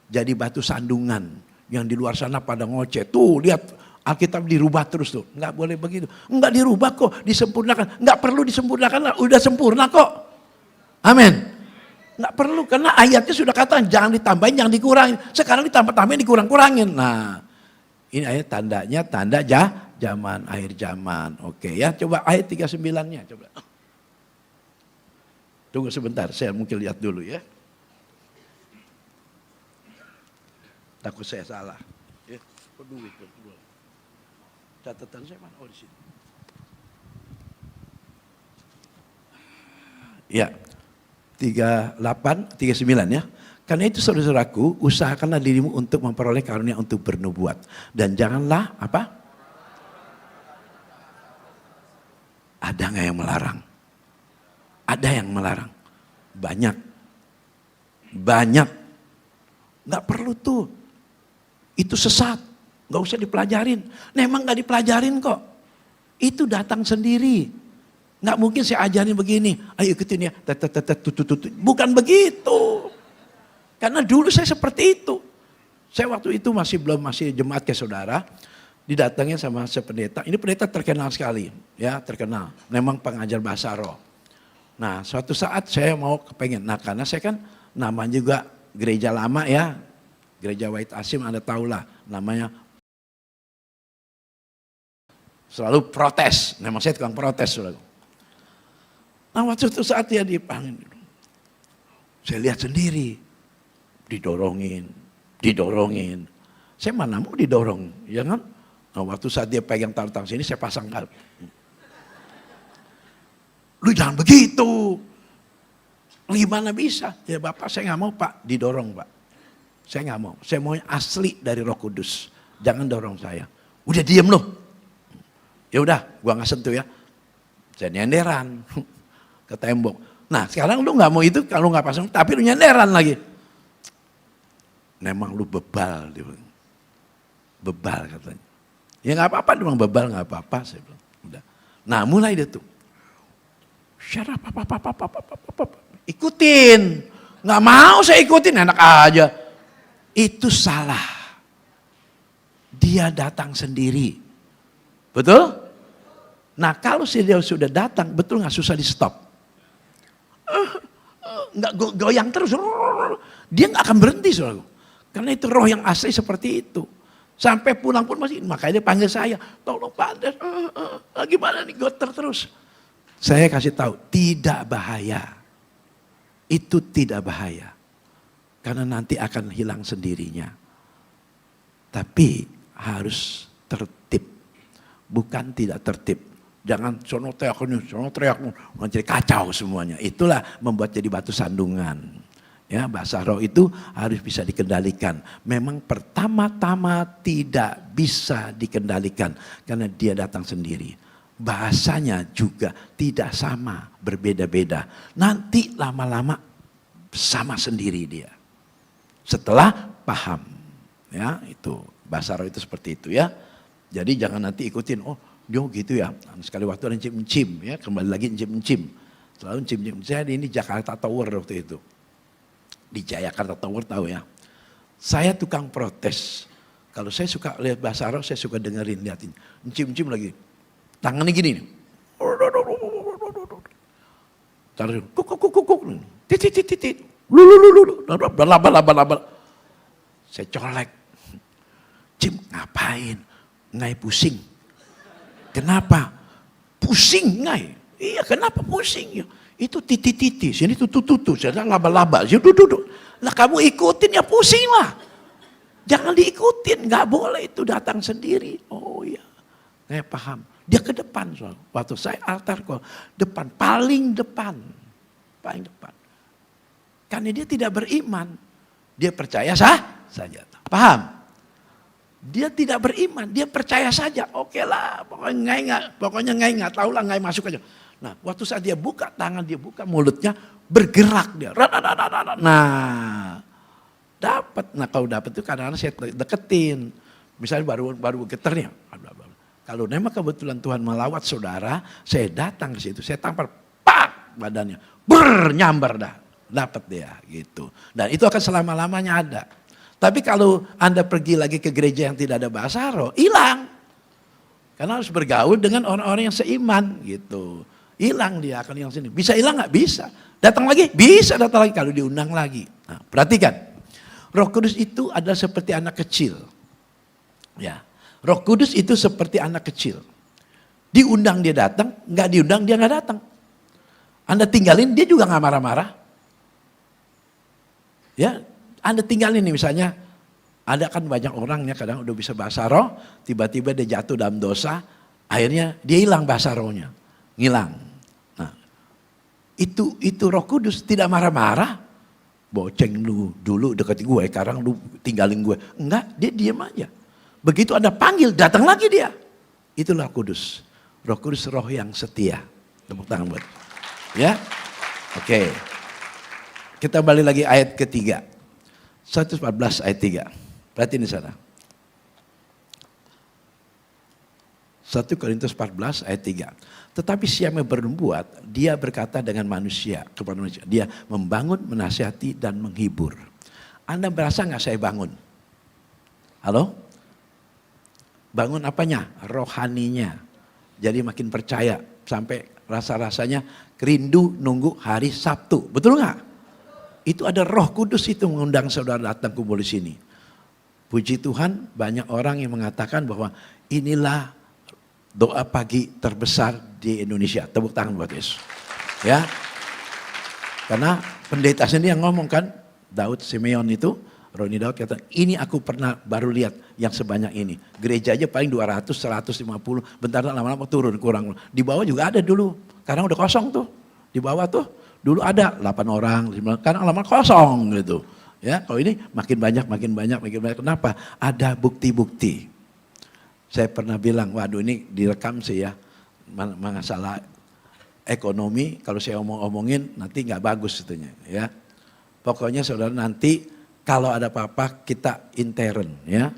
jadi batu sandungan yang di luar sana pada ngoceh. Tuh lihat Alkitab dirubah terus tuh. Enggak boleh begitu. Enggak dirubah kok, disempurnakan. Enggak perlu disempurnakan lah, udah sempurna kok. Amin. Enggak perlu karena ayatnya sudah katakan jangan ditambahin, jangan dikurangin. Sekarang ditambah-tambahin, dikurang-kurangin. Nah, ini ayat tandanya tanda zaman, akhir zaman. Oke ya, coba ayat 39-nya coba. Tunggu sebentar, saya mungkin lihat dulu ya. Takut saya salah. Ya, peduli. Catatan saya mana? Oh di sini. Ya, 39 ya. Karena itu saudaraku, usahakanlah dirimu untuk memperoleh karunia untuk bernubuat. Dan janganlah apa? Ada nggak yang melarang? Ada yang melarang. Banyak. Nggak perlu tuh. Itu sesat. Nggak usah dipelajarin. Memang nggak dipelajarin kok. Itu datang sendiri. Nggak mungkin saya ajarin begini. Ayo ikutin ya. Bukan begitu. Karena dulu saya seperti itu. Saya waktu itu masih jemaat ke saudara. Didatangin sama sependeta. Ini pendeta terkenal sekali. Ya terkenal. Memang pengajar bahasa roh. Nah suatu saat saya mau kepengen. Nah karena saya kan namanya juga gereja lama ya. Gereja Wahid Asim Anda tahulah. Namanya selalu protes. Memang saya tukang protes. Saudara. Nah waktu itu saat dia dipanggil. Saya lihat sendiri. Didorongin. Saya mana mau didorong. Ya kan? Nah waktu saat dia pegang tang sini saya pasang kalp. Lu jangan begitu. Gimana bisa? Ya Bapak saya nggak mau Pak. Didorong Pak. Saya nggak mau. Saya mau asli dari Roh Kudus. Jangan dorong saya. Udah diem loh. Ya udah, gua nggak sentuh ya. Saya nyenderan ke tembok. Nah sekarang lu nggak mau itu kalau nggak pasang, tapi lu nyenderan lagi. Memang lu bebal, dia bilang. Bebal katanya. Ya nggak apa-apa, memang bebal nggak apa-apa. Saya bilang. Udah. Nah mulai dia tuh. Shut up, ikutin. Nggak mau saya ikutin, enak aja. Itu salah. Dia datang sendiri. Betul? Nah kalau dia sudah datang, betul nggak susah di stop? Nggak goyang terus. Dia nggak akan berhenti soalnya. Karena itu roh yang asli seperti itu. Sampai pulang pun masih, makanya dia panggil saya. Tolong Pak, gimana nih goter terus. Saya kasih tahu, tidak bahaya. Itu tidak bahaya. Karena nanti akan hilang sendirinya. Tapi harus tertib. Bukan tidak tertib. Jangan sono teriak, jadi kacau semuanya. Itulah membuat jadi batu sandungan. Ya, bahasa roh itu harus bisa dikendalikan. Memang pertama-tama tidak bisa dikendalikan. Karena dia datang sendiri. Bahasanya juga tidak sama, berbeda-beda. Nanti lama-lama sama sendiri dia. Setelah paham. Ya, itu bahasa roh itu seperti itu ya. Jadi jangan nanti ikutin, oh dia gitu ya. Sekali waktu ada encim-encim ya, kembali lagi encim-encim. Selalu encim-encim. Saya ini Jakarta Tower waktu itu. Di Jakarta Tower tahu ya. Saya tukang protes. Kalau saya suka lihat bahasa roh, saya suka dengerin, liatin. Encim-encim lagi. Tangannya gini nih. Taruh, kuk. Titit. Lulu. Laba. Saya colek. Cim, ngapain? Ngai pusing. Kenapa? Pusing ngai. Iya, kenapa pusing? Itu titik-titik, sini tutu, sana laba-laba, sini duduk. Lah kamu ikutin ya pusing lah. Jangan diikutin, nggak boleh itu datang sendiri. Oh iya, saya paham. Dia ke depan soal. Waktu saya altar kok depan, paling depan. Karena dia tidak beriman, dia percaya saja. Paham? Dia tidak beriman, dia percaya saja. Oke lah, pokoknya nggak tahu lah, nggak masuk aja. Nah, waktu saat dia buka tangan, dia buka mulutnya, bergerak dia. Nah, dapat. Nah, kalau dapat itu kadang-kadang saya deketin. Misalnya baru geternya. Kalau memang kebetulan Tuhan melawat saudara, saya datang ke situ, saya tampar, pak, badannya. Brrr, nyambar dah. Dapat dia gitu. Dan itu akan selama-lamanya ada. Tapi kalau Anda pergi lagi ke gereja yang tidak ada bahasa roh, hilang. Karena harus bergaul dengan orang-orang yang seiman gitu. Hilang dia akan yang sini. Bisa hilang nggak? Bisa. Datang lagi? Bisa datang lagi kalau diundang lagi. Nah, perhatikan. Roh Kudus itu adalah seperti anak kecil. Ya. Roh Kudus itu seperti anak kecil. Diundang dia datang, nggak diundang dia nggak datang. Anda tinggalin dia juga nggak marah-marah. Ya, Anda tinggalin nih misalnya, ada kan banyak orang ya kadang udah bisa bahasa roh, tiba-tiba dia jatuh dalam dosa, akhirnya dia hilang bahasa rohnya, ngilang. Nah, itu Roh Kudus tidak marah-marah, boceng lu dulu deket gue, sekarang lu tinggalin gue, enggak, dia diam aja. Begitu Anda panggil, datang lagi dia. Itulah Kudus, Roh Kudus roh yang setia. Tepuk tangan buat, ya, oke. Kita balik lagi ayat ketiga. 114 ayat 3. Perhatiin di sana. 1 Korintus 14 ayat 3. Tetapi siapa yang berbuat, dia berkata dengan manusia, kepada manusia. Dia membangun, menasihati, dan menghibur. Anda berasa nggak saya bangun? Halo? Bangun apanya? Rohaninya. Jadi makin percaya. Sampai rasa-rasanya rindu nunggu hari Sabtu. Betul nggak? Itu ada Roh Kudus itu mengundang saudara datang kumpul di sini. Puji Tuhan, banyak orang yang mengatakan bahwa inilah doa pagi terbesar di Indonesia. Tepuk tangan buat Yesus. Ya. Karena pendeta sendiri yang ngomong kan, Daud Simeon itu, Roni Daud kata, ini aku pernah baru lihat yang sebanyak ini. Gereja aja paling 200, 150, bentar lama-lama turun kurang. Di bawah juga ada dulu, karena udah kosong tuh. Di bawah tuh. Dulu ada 8 orang, 9, karena lama kosong gitu. Ya, kalau ini makin banyak. Kenapa? Ada bukti-bukti. Saya pernah bilang, waduh ini direkam sih ya, masalah ekonomi. Kalau saya omongin nanti nggak bagus itunya. Ya, pokoknya saudara nanti kalau ada apa-apa kita intern ya,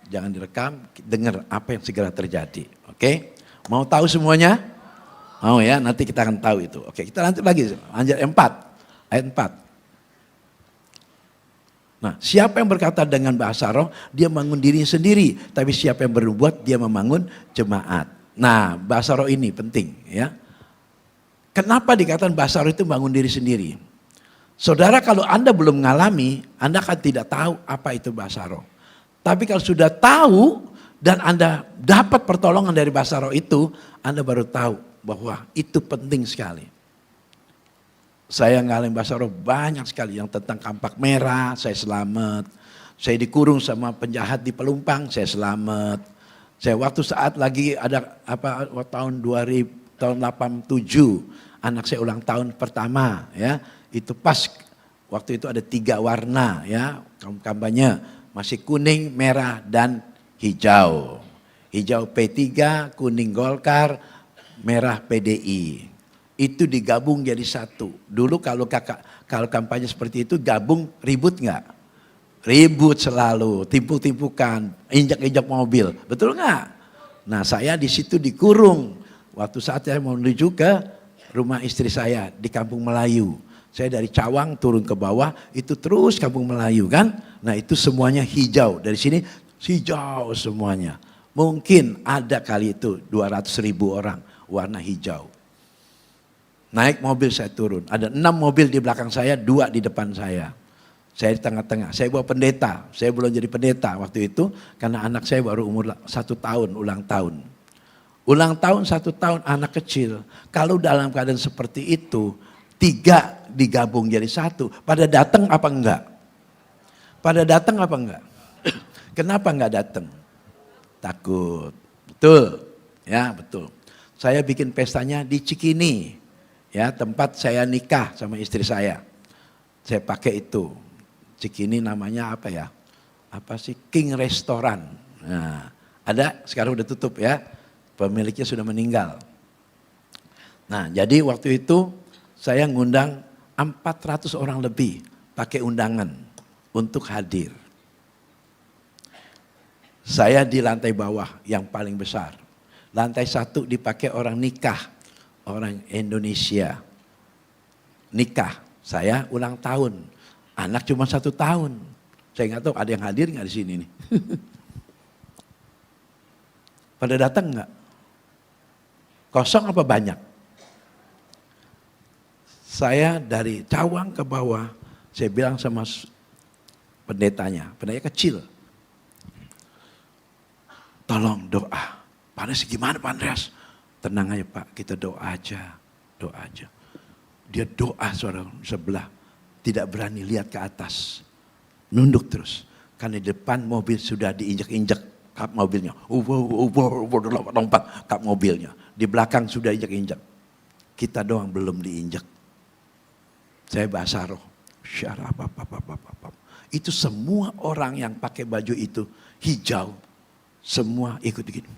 jangan direkam, dengar apa yang segera terjadi. Oke, mau tahu semuanya? Mau ya, nanti kita akan tahu itu. Oke, kita lanjut lagi. Ayat 4. Ayat 4. Nah, siapa yang berkata dengan bahasa roh, dia membangun dirinya sendiri. Tapi siapa yang berbuat, dia membangun jemaat. Nah, bahasa roh ini penting ya. Kenapa dikatakan bahasa roh itu bangun diri sendiri? Saudara, kalau Anda belum mengalami, Anda akan tidak tahu apa itu bahasa roh. Tapi kalau sudah tahu dan Anda dapat pertolongan dari bahasa roh itu, Anda baru tahu bahwa itu penting sekali. Saya ngalamin bahasa roh banyak sekali yang tentang kampak merah, saya selamat. Saya dikurung sama penjahat di Pelumpang, saya selamat. Saya waktu saat lagi ada tahun 2000, tahun 87, anak saya ulang tahun pertama ya. Itu pas waktu itu ada 3 warna ya, kampanye masih kuning, merah dan hijau. Hijau P3, kuning Golkar, merah PDI. Itu digabung jadi satu. Dulu kalau kampanye seperti itu gabung ribut nggak? Ribut selalu, timpuk-timpukan, injak-injak mobil, betul nggak? Nah saya di situ dikurung. Waktu saat saya mau menuju ke rumah istri saya di Kampung Melayu. Saya dari Cawang turun ke bawah, itu terus Kampung Melayu kan? Nah itu semuanya hijau. Dari sini hijau semuanya. Mungkin ada kali itu 200.000 orang. Warna hijau. Naik mobil saya turun. Ada 6 mobil di belakang saya, 2 di depan saya. Saya di tengah-tengah. Saya bawa pendeta. Saya belum jadi pendeta waktu itu. Karena anak saya baru umur 1 tahun, ulang tahun. Ulang tahun 1 tahun anak kecil. Kalau dalam keadaan seperti itu, 3 digabung jadi 1. Pada datang apa enggak? Pada datang apa enggak? Kenapa enggak datang? Takut. Betul. Ya betul. Saya bikin pestanya di Cikini, ya tempat saya nikah sama istri saya. Saya pakai itu. Cikini namanya apa ya? Apa sih? King Restoran. Nah, ada sekarang udah tutup ya. Pemiliknya sudah meninggal. Nah, jadi waktu itu saya ngundang 400 orang lebih pakai undangan untuk hadir. Saya di lantai bawah yang paling besar. Lantai 1 dipakai orang nikah, orang Indonesia. nikah, saya ulang tahun, anak cuma 1 tahun. Saya nggak tahu ada yang hadir nggak di sini nih. Pada datang nggak? Kosong apa banyak? Saya dari cawang ke bawah, saya bilang sama pendetanya kecil, tolong doa. Pak Andreas gimana Pak Andreas? Tenang aja Pak, kita doa aja, doa aja. Dia doa saudara sebelah, tidak berani lihat ke atas, nunduk terus. Karena di depan mobil sudah diinjak-injak kap mobilnya, lompat kap mobilnya. Di belakang sudah injak-injak. Kita doang belum diinjak. Saya bahasa roh. Itu semua orang yang pakai baju itu hijau, semua ikut begini.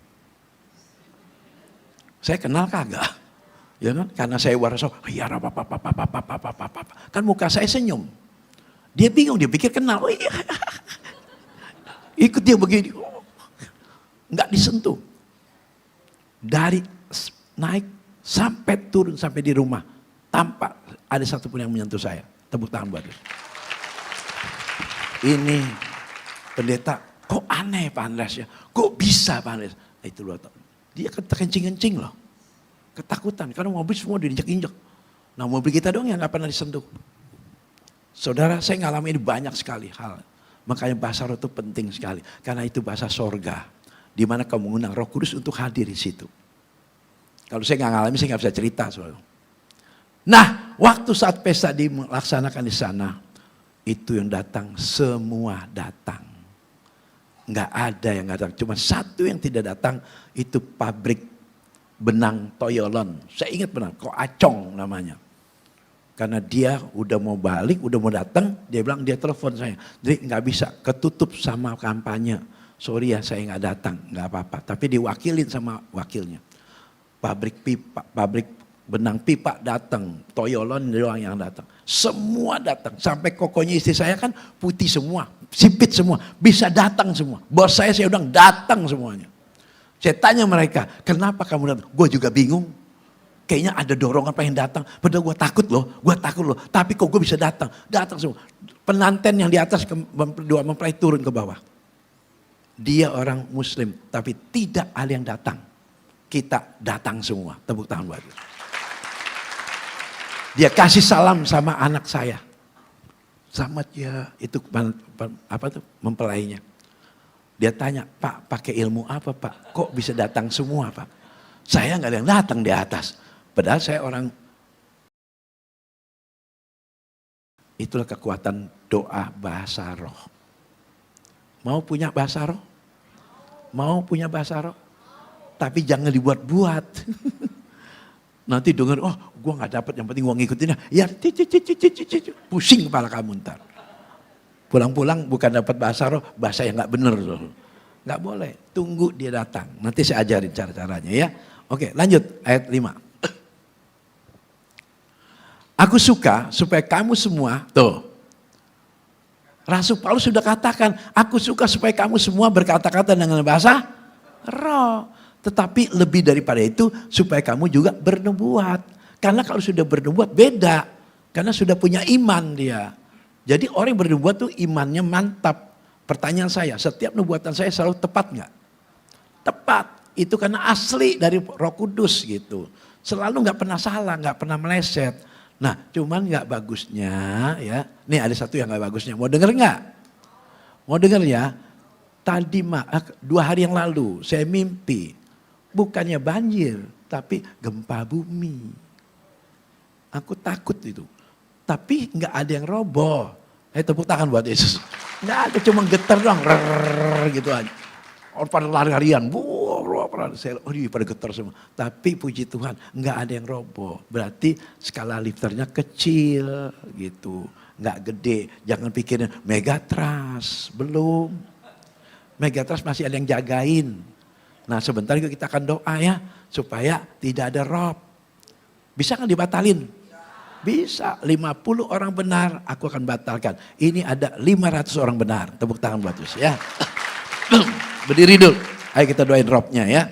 Saya kenal kagak, ya kan? Karena saya waraso, kan muka saya senyum. Dia bingung, dia pikir kenal. Oh, iya. Ikut dia begini, nggak disentuh. Dari naik sampai turun sampai di rumah, tanpa ada satupun yang menyentuh saya. Tepuk tangan buat dia. Ini pendeta, kok aneh Pak Andreas ya? Kok bisa Pak Andreas? Nah, itu loh, dia kencing-kencing loh. Ketakutan, karena mobil semua diinjak-injak. Nah mobil kita dong yang gak pernah disentuh. Saudara, saya ngalami ini banyak sekali hal. Makanya bahasa roh itu penting sekali. Karena itu bahasa sorga. Di mana kamu mengundang Roh Kudus untuk hadir di situ. Kalau saya nggak ngalami, saya nggak bisa cerita. Saudara. Nah, waktu saat pesta dilaksanakan di sana, itu yang datang, semua datang. Nggak ada yang datang, cuma satu yang tidak datang, itu pabrik benang Toyolon. Saya ingat benar, kok Acong namanya. Karena dia udah mau balik, udah mau datang, dia bilang, dia telepon saya. Jadi nggak bisa, ketutup sama kampanye. Sorry ya saya nggak datang, nggak apa-apa. Tapi diwakilin sama wakilnya. Pabrik pipa, pabrik benang pipa datang, Toyolon doang yang datang. Semua datang, sampai kokonya istri saya kan putih semua, sipit semua, bisa datang semua. Bos saya bilang datang semuanya. Saya tanya mereka, kenapa kamu datang? Gue juga bingung. Kayaknya ada dorongan pengen datang. Padahal gue takut loh. Tapi kok gue bisa datang? Datang semua. Penanten yang di atas dua mempelai turun ke bawah. Dia orang Muslim, tapi tidak ada yang datang. Kita datang semua. Tepuk tangan buat dia. Dia kasih salam sama anak saya. Selamat ya, itu apa tuh mempelainya. Dia tanya, Pak pakai ilmu apa Pak? Kok bisa datang semua Pak? Saya nggak ada yang datang di atas. Padahal saya orang. Itulah kekuatan doa bahasa roh. Mau punya bahasa roh? Mau punya bahasa roh? Tapi jangan dibuat-buat. Nanti dengar, oh gue gak dapat, yang penting gue ngikutin. Ya pusing kepala kamu ntar. Pulang-pulang bukan dapat bahasa roh, bahasa yang gak bener loh. Gak boleh, tunggu dia datang. Nanti saya ajarin cara-caranya ya. Oke lanjut, ayat 5. Aku suka supaya kamu semua, tuh. Rasul Paulus sudah katakan, aku suka supaya kamu semua berkata-kata dengan bahasa roh. Tetapi lebih daripada itu, supaya kamu juga bernubuat. Karena kalau sudah bernubuat beda. Karena sudah punya iman dia. Jadi orang yang bernubuat tuh imannya mantap. Pertanyaan saya, setiap nubuatan saya selalu tepat nggak? Tepat. Itu karena asli dari Roh Kudus gitu. Selalu nggak pernah salah, nggak pernah meleset. Nah, cuman nggak bagusnya ya. Nih ada satu yang nggak bagusnya. Mau denger nggak? Mau denger ya? Tadi 2 hari yang lalu saya mimpi. Bukannya banjir, tapi gempa bumi. Aku takut itu. Tapi nggak ada yang roboh. Tepuk tangan buat Yesus. Nggak ada, cuma getar doang. Gitu aja. Orang pada lari-larian. Pada getar semua. Tapi puji Tuhan nggak ada yang roboh. Berarti skala lifternya kecil gitu. Nggak gede. Jangan pikirin megatrust. Belum. Megatrust masih ada yang jagain. Nah sebentar juga kita akan doa ya. Supaya tidak ada rob. Bisa kan dibatalin? Bisa. 50 orang benar aku akan batalkan. Ini ada 500 orang benar. Tepuk tangan buat Yesus ya. Berdiri dulu. Ayo kita doain robnya ya.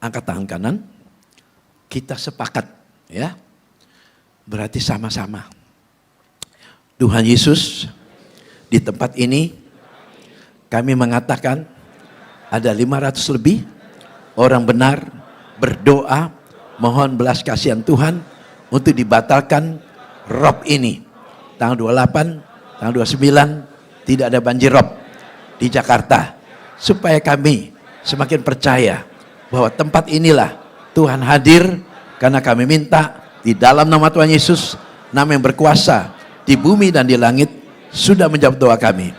Angkat tangan kanan. Kita sepakat, ya. Berarti sama-sama. Tuhan Yesus, di tempat ini kami mengatakan ada 500 lebih orang benar berdoa mohon belas kasihan Tuhan untuk dibatalkan rob ini. Tanggal 28, tanggal 29 tidak ada banjir rob di Jakarta. Supaya kami semakin percaya bahwa tempat inilah Tuhan hadir karena kami minta di dalam nama Tuhan Yesus, nama yang berkuasa di bumi dan di langit, sudah menjawab doa kami.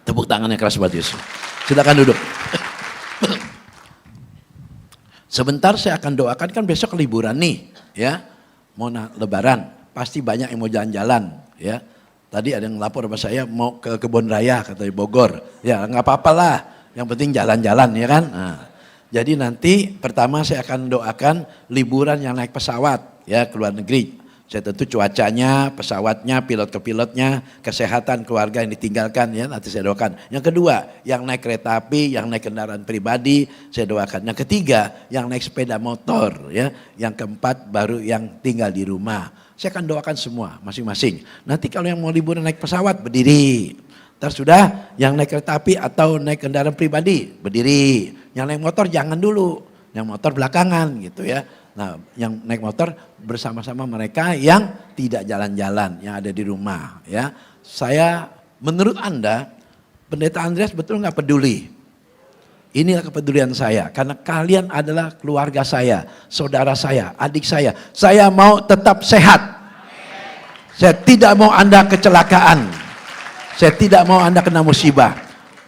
Tepuk tangan yang keras buat Yesus. Silakan duduk. Sebentar saya akan doakan, kan besok liburan nih, ya. Mau lebaran, pasti banyak yang mau jalan-jalan, ya. Tadi ada yang lapor sama saya mau ke Kebun Raya, katanya Bogor. Ya nggak apa-apa lah, yang penting jalan-jalan, ya kan. Nah, jadi nanti pertama saya akan doakan liburan yang naik pesawat, ya, ke luar negeri. Saya tentu cuacanya, pesawatnya, pilot ke pilotnya, kesehatan keluarga yang ditinggalkan, ya, nanti saya doakan. Yang kedua, yang naik kereta api, yang naik kendaraan pribadi, saya doakan. Yang ketiga, yang naik sepeda motor, ya. Yang keempat, baru yang tinggal di rumah. Saya akan doakan semua masing-masing. Nanti kalau yang mau liburan naik pesawat, berdiri. Ntar sudah, yang naik kereta api atau naik kendaraan pribadi, berdiri. Yang naik motor jangan dulu, yang motor belakangan gitu, ya. Nah, yang naik motor bersama-sama mereka yang tidak jalan-jalan, yang ada di rumah, ya. Saya, menurut Anda, Pendeta Andreas betul nggak peduli? Inilah kepedulian saya, karena kalian adalah keluarga saya, saudara saya, adik saya. Saya mau tetap sehat. Saya tidak mau Anda kecelakaan. Saya tidak mau Anda kena musibah.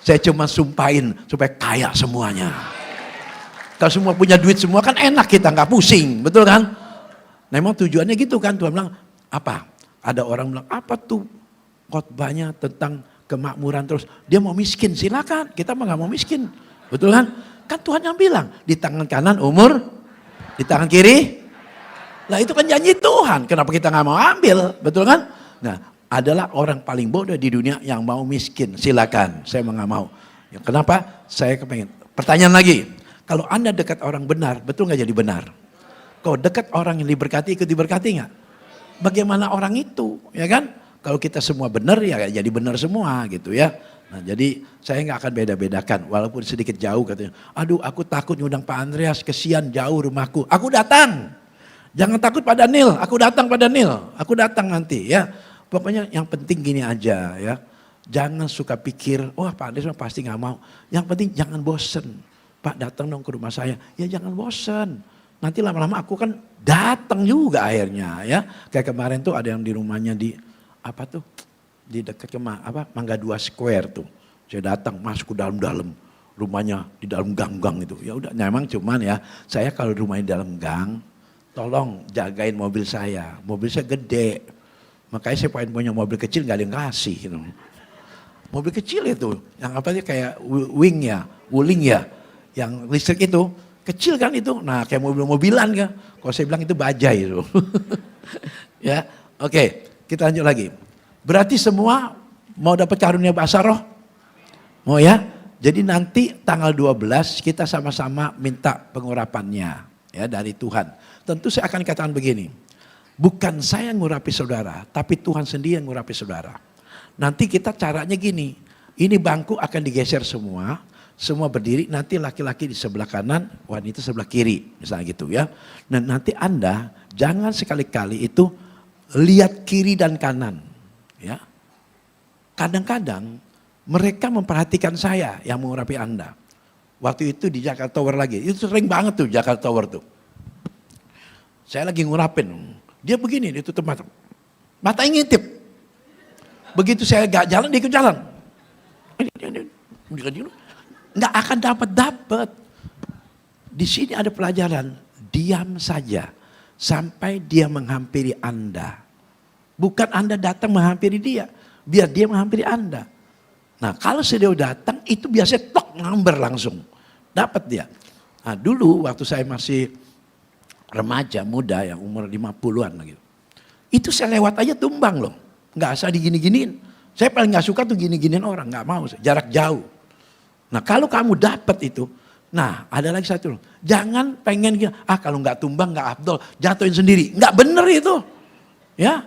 Saya cuma sumpahin supaya kaya semuanya. Kalau semua punya duit semua kan enak, kita nggak pusing, betul kan? Memang tujuannya gitu kan, Tuhan bilang apa? Ada orang bilang apa tuh khotbahnya tentang kemakmuran terus? Dia mau miskin, silakan. Kita mah nggak mau miskin, betul kan? Kan Tuhan yang bilang di tangan kanan umur, di tangan kiri. Lah itu kan janji Tuhan. Kenapa kita nggak mau ambil, betul kan? Nah, adalah orang paling bodoh di dunia yang mau miskin. Silakan, saya nggak mau. Ya, kenapa? Saya kepengen. Pertanyaan lagi. Kalau Anda dekat orang benar, betul nggak jadi benar? Kalau dekat orang yang diberkati, ikut diberkati nggak? Bagaimana orang itu, ya kan? Kalau kita semua benar, ya jadi benar semua gitu, ya. Nah, jadi saya nggak akan beda-bedakan, walaupun sedikit jauh katanya. Aduh, aku takut ngundang Pak Andreas, kesian jauh rumahku. Aku datang. Jangan takut pada Nil, aku datang pada Nil. Aku datang nanti, ya. Pokoknya yang penting gini aja, ya. Jangan suka pikir, wah Pak Andreas pasti nggak mau. Yang penting jangan bosen. Pak datang dong ke rumah saya, ya jangan bosen. Nanti lama-lama aku kan datang juga akhirnya, ya. Kayak kemarin tuh ada yang di rumahnya di apa tuh, di dekat Mangga 2 Square tuh. Saya datang masuk ke dalam-dalam, rumahnya di dalam gang-gang itu. Ya udah, memang cuman ya, saya kalau rumahnya di dalam gang, tolong jagain mobil saya. Mobil saya gede, makanya saya pengen punya mobil kecil nggak ada yang kasih. Gitu. Mobil kecil itu, yang apa sih kayak wuling ya. Yang listrik itu, kecil kan itu. Nah kayak mobil-mobilan kan. Kalau saya bilang itu bajai itu. Ya, oke, kita lanjut lagi. Berarti semua mau dapat karunia bahasa roh? Mau ya? Jadi nanti tanggal 12 kita sama-sama minta pengurapannya ya dari Tuhan. Tentu saya akan katakan begini. Bukan saya ngurapi saudara, tapi Tuhan sendiri yang ngurapi saudara. Nanti kita caranya gini. Ini bangku akan digeser semua. Semua berdiri, nanti laki-laki di sebelah kanan, wanita sebelah kiri, misalnya gitu ya. Nah nanti Anda jangan sekali-kali itu lihat kiri dan kanan, ya. Kadang-kadang mereka memperhatikan saya yang mengurapi Anda. Waktu itu di Jakarta Tower lagi, itu sering banget tuh Jakarta Tower tuh. Saya lagi ngurapin, dia begini, dia tutup mata, matanya ngintip. Begitu saya gak jalan, dia ikut jalan. Nggak akan dapat. Di sini ada pelajaran, diam saja sampai dia menghampiri Anda. Bukan Anda datang menghampiri dia, biar dia menghampiri Anda. Nah kalau sudah datang itu biasanya tok ngamber langsung, dapat dia. Nah dulu waktu saya masih remaja muda yang umur 50-an gitu, itu saya lewat aja tumbang loh, nggak usah digini-giniin. Saya paling nggak suka tuh gini-giniin orang, nggak mau, jarak jauh. Nah kalau kamu dapat itu, Nah, ada lagi satu. Jangan pengen kalau nggak tumbang nggak afdol, jatuhin sendiri. Nggak bener itu. Ya.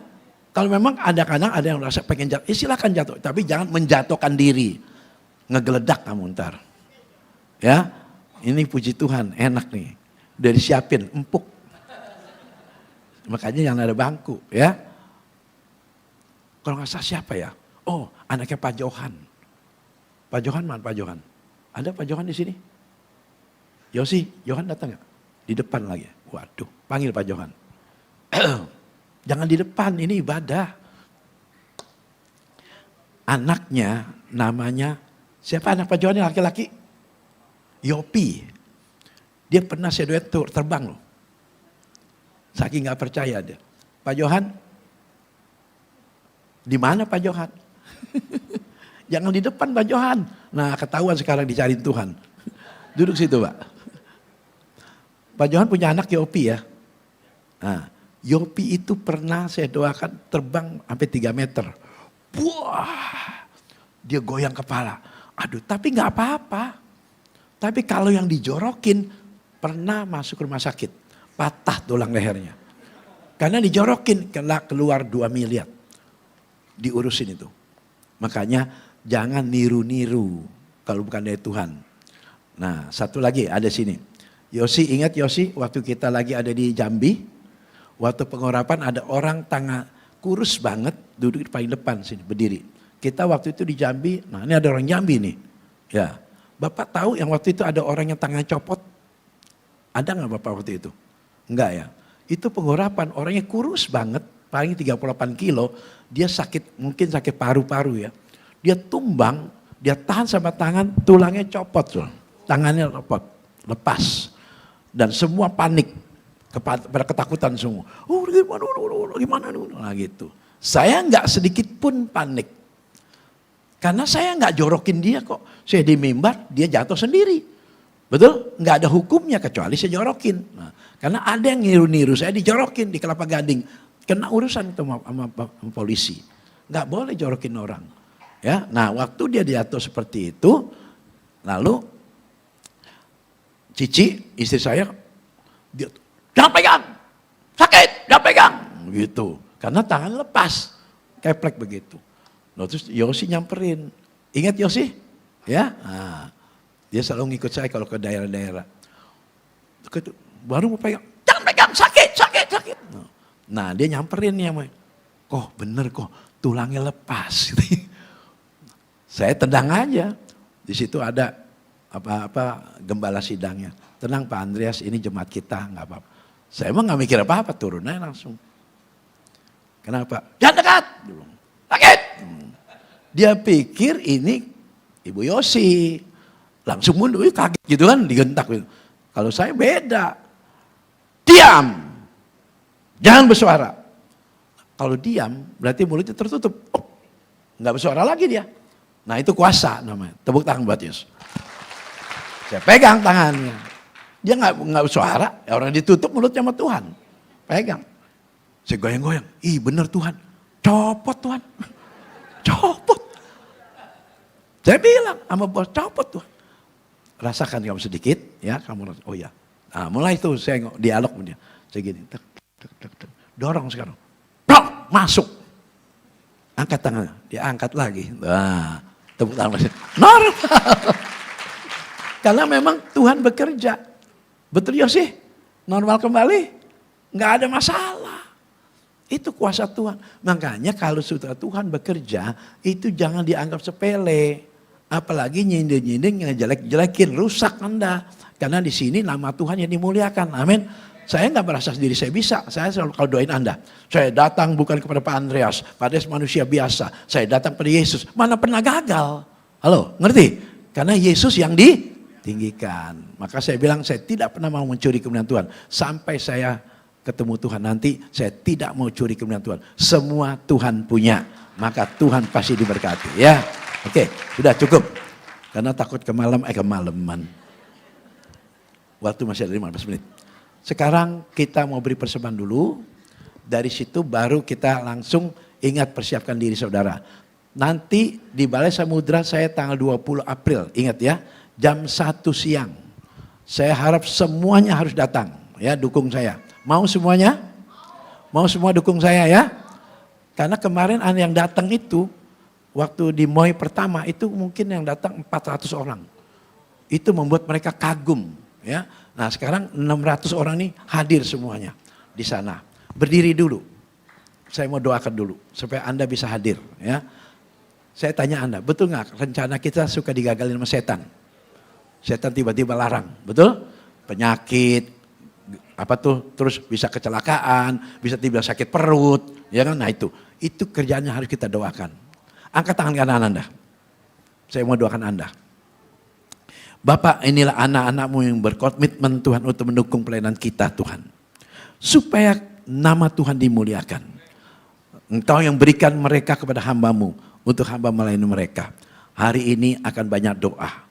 Kalau memang ada kadang ada yang merasa pengen jatuh, silakan jatuh, tapi jangan menjatuhkan diri. Ngegeledak kamu ntar. Ya. Ini puji Tuhan, enak nih. Udah disiapin, empuk. Makanya jangan ada bangku, ya. Kalau nggak salah siapa ya? Oh, anaknya Pak Johan. Pak Johan mana Pak Johan? Ada Pak Johan di sini? Yosi, Johan datang nggak? Di depan lagi. Waduh, panggil Pak Johan. Jangan di depan, ini ibadah. Anaknya namanya, siapa anak Pak Johan yang laki-laki? Yopi. Dia pernah saya duet terbang loh. Saking nggak percaya dia. Pak Johan, di mana Pak Johan? Jangan di depan Pak Johan. Nah, ketahuan sekarang dicariin Tuhan. Duduk situ, Pak. Pak Johan punya anak Yopi ya. Nah, Yopi itu pernah saya doakan terbang sampai 3 meter. Wah, dia goyang kepala. Aduh, tapi nggak apa-apa. Tapi kalau yang dijorokin, pernah masuk rumah sakit. Patah tulang lehernya. Karena dijorokin, kena keluar 2 miliar. Diurusin itu. Makanya jangan niru-niru kalau bukan dari Tuhan. Nah, satu lagi ada sini. Yosi, ingat Yosi waktu kita lagi ada di Jambi, waktu pengorapan ada orang tangan kurus banget duduk di paling depan sini berdiri. Kita waktu itu di Jambi, nah ini ada orang Jambi nih. Ya, Bapak tahu yang waktu itu ada orang yang tangan copot? Ada nggak Bapak waktu itu? Enggak ya. Itu pengorapan orangnya kurus banget, paling 38 kilo. Dia sakit, mungkin sakit paru-paru ya. Dia tumbang, dia tahan sama tangan, tulangnya copot loh. Tangannya copot, lepas. Dan semua panik, ketakutan semua. Oh gimana, nah gitu. Saya nggak sedikit pun panik. Karena saya nggak jorokin dia kok. Saya di mimbar, dia jatuh sendiri. Betul? Nggak ada hukumnya kecuali saya jorokin. Nah, karena ada yang niru-niru, saya dijorokin di Kelapa Gading. Kena urusan itu sama polisi. Nggak boleh jorokin orang. Ya, nah waktu dia jatuh seperti itu, lalu Cici, istri saya, dia, jangan pegang, sakit, jangan pegang. Gitu, karena tangan lepas, keplek begitu. Lalu terus Yosi nyamperin, ingat Yosi? Ya, nah, dia selalu ngikut saya kalau ke daerah-daerah. Baru mau pegang, jangan pegang, sakit. Nah dia nyamperin ya, kok bener kok tulangnya lepas. Saya tendang aja, di situ ada gembala sidangnya. Tenang Pak Andreas, ini jemaat kita, nggak apa-apa. Saya emang nggak mikir apa-apa, turun aja langsung. Kenapa? Jangan dekat, sakit. Dia pikir ini Ibu Yosi, langsung mundur, kaget gitu kan, digentak gitu. Kalau saya beda, diam, jangan bersuara. Kalau diam, berarti mulutnya tertutup. Oh, nggak bersuara lagi dia. Nah itu kuasa namanya. Tepuk tangan buat Yesus. Saya pegang tangannya. Dia nggak bersuara. Ya orang ditutup mulutnya sama Tuhan. Pegang. Saya goyang-goyang. Ih bener Tuhan. Copot Tuhan. Copot. Saya bilang sama bos, copot Tuhan. Rasakan kamu sedikit. Ya kamu. Oh ya. Nah mulai itu saya dialog sama dia. Saya gini. Dorong sekarang. Masuk. Angkat tangannya. Dia angkat lagi. Nah. Tepuk tangan. Normal. Karena memang Tuhan bekerja. Betul ya sih? Normal kembali? Nggak ada masalah. Itu kuasa Tuhan. Makanya kalau sudah Tuhan bekerja, itu jangan dianggap sepele. Apalagi nyindir-nyindir, ngejelek-jelekin, rusak Anda. Karena di sini nama Tuhan yang dimuliakan. Amin. Saya nggak merasa sendiri saya bisa. Saya selalu kalau doain Anda. Saya datang bukan kepada Pak Andreas. Pak Andreas manusia biasa. Saya datang pada Yesus. Mana pernah gagal. Halo, ngerti? Karena Yesus yang ditinggikan. Maka saya bilang saya tidak pernah mau mencuri kemuliaan Tuhan. Sampai saya ketemu Tuhan nanti, saya tidak mau curi kemuliaan Tuhan. Semua Tuhan punya. Maka Tuhan pasti diberkati. Ya, oke, sudah cukup. Karena takut kemalaman. Waktu masih ada 15 menit. Sekarang kita mau beri persembahan dulu. Dari situ baru kita langsung ingat persiapkan diri saudara. Nanti di Balai Samudra saya tanggal 20 April. Ingat ya, jam 1 siang. Saya harap semuanya harus datang, ya, dukung saya. Mau semuanya? Mau semua dukung saya ya? Karena kemarin yang datang itu, waktu di MOI pertama itu mungkin yang datang 400 orang. Itu membuat mereka kagum, ya. Nah sekarang 600 orang ini hadir semuanya di sana. Berdiri dulu. Saya mau doakan dulu supaya Anda bisa hadir, ya. Saya tanya Anda, betul nggak rencana kita suka digagalin sama setan? Setan tiba-tiba larang, betul? Penyakit, apa tuh, terus bisa kecelakaan, bisa tiba sakit perut, ya kan? Nah itu kerjaannya harus kita doakan. Angkat tangan kanan Anda. Saya mau doakan Anda. Bapak, inilah anak-anak-Mu yang berkomitmen Tuhan untuk mendukung pelayanan kita Tuhan. Supaya nama Tuhan dimuliakan. Engkau yang berikan mereka kepada hamba-Mu untuk hamba melayani mereka. Hari ini akan banyak doa.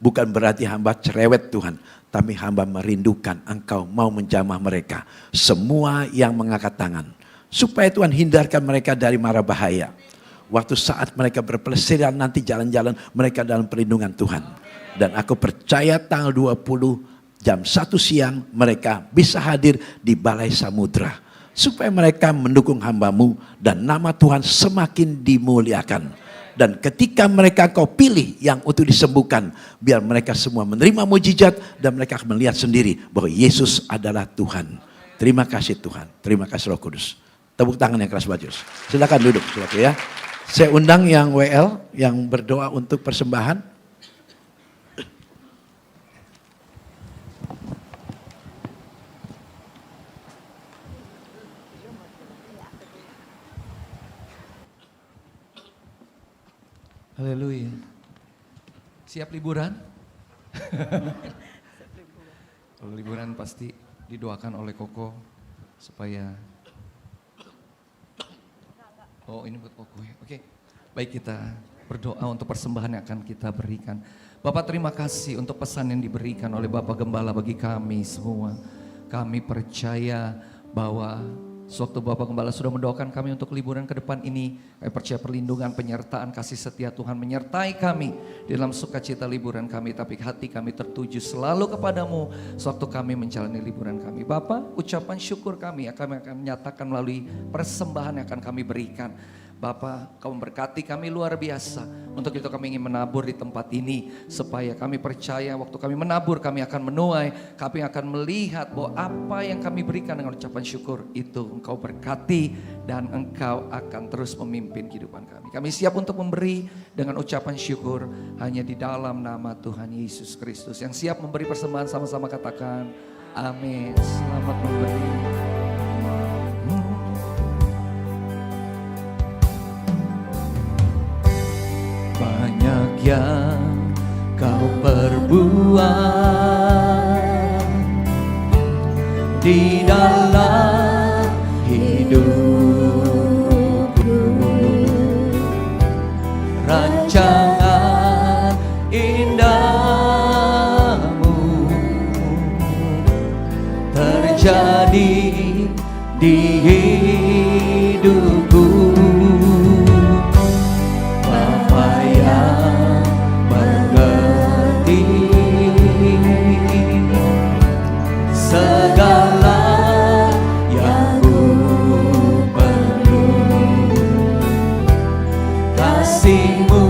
Bukan berarti hamba cerewet Tuhan, tapi hamba merindukan Engkau mau menjamah mereka. Semua yang mengangkat tangan. Supaya Tuhan hindarkan mereka dari mara bahaya. Waktu saat mereka berpelesiran nanti jalan-jalan, mereka dalam perlindungan Tuhan. Dan aku percaya tanggal 20 jam 1 siang mereka bisa hadir di Balai Samudra. Supaya mereka mendukung hamba-Mu dan nama Tuhan semakin dimuliakan. Dan ketika mereka Kau pilih yang untuk disembuhkan, biar mereka semua menerima mujizat dan mereka akan melihat sendiri bahwa Yesus adalah Tuhan. Terima kasih Tuhan, terima kasih Roh Kudus. Tepuk tangan yang keras buat Yesus. Silakan duduk, silakan ya. Saya undang yang WL yang berdoa untuk persembahan. Haleluya. Siap liburan? Kalau liburan pasti didoakan oleh Koko supaya. Oh ini buat Koko ya. Oke. Baik, kita berdoa untuk persembahan yang akan kita berikan. Bapak terima kasih untuk pesan yang diberikan oleh Bapak Gembala bagi kami semua. Kami percaya bahwa sewaktu Bapak Gembala sudah mendoakan kami untuk liburan ke depan ini, kami percaya perlindungan, penyertaan, kasih setia Tuhan menyertai kami di dalam sukacita liburan kami, tapi hati kami tertuju selalu kepadamu sewaktu kami menjalani liburan kami. Bapak, ucapan syukur kami akan menyatakan melalui persembahan yang akan kami berikan. Bapak, Kau memberkati kami luar biasa. Untuk itu kami ingin menabur di tempat ini, supaya kami percaya waktu kami menabur kami akan menuai, kami akan melihat bahwa apa yang kami berikan dengan ucapan syukur itu Engkau berkati dan Engkau akan terus memimpin kehidupan kami. Kami siap untuk memberi dengan ucapan syukur hanya di dalam nama Tuhan Yesus Kristus. Yang siap memberi persembahan sama-sama katakan amin. Selamat memberi. Banyak yang Kau perbuat di dalam hidupku, rancangan indahmu terjadi di hidupku. Segala yang ku perlu, kasih-Mu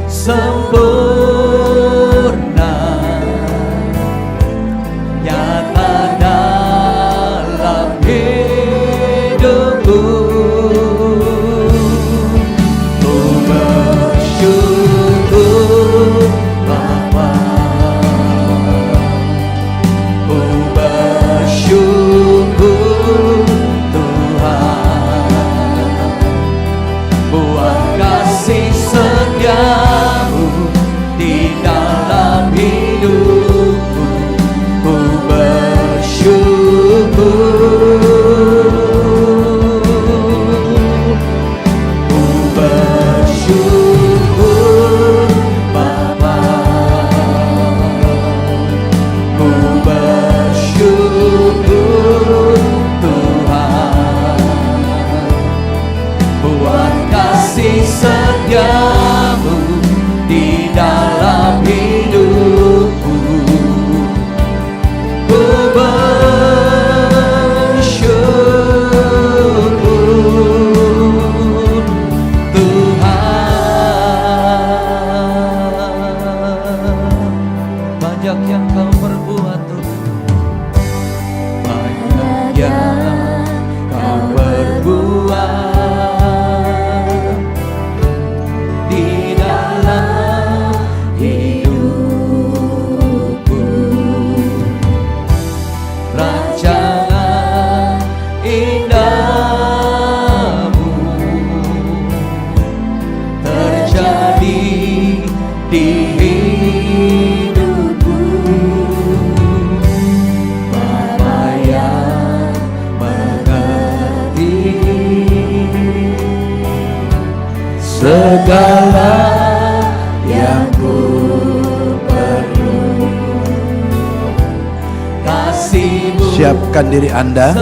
sempurna nyata dalam hidupku. Ku bersyukur Bapa, syukur Tuhan buat kasih setia-Mu di dalam hidupku. Ku bersyukur, ku bersyukur Bapa, ku bersyukur Tuhan buat kasih setia-Mu di dalam hidupku. segala yang ku perlu. Kasih-Mu Siapkan diri Anda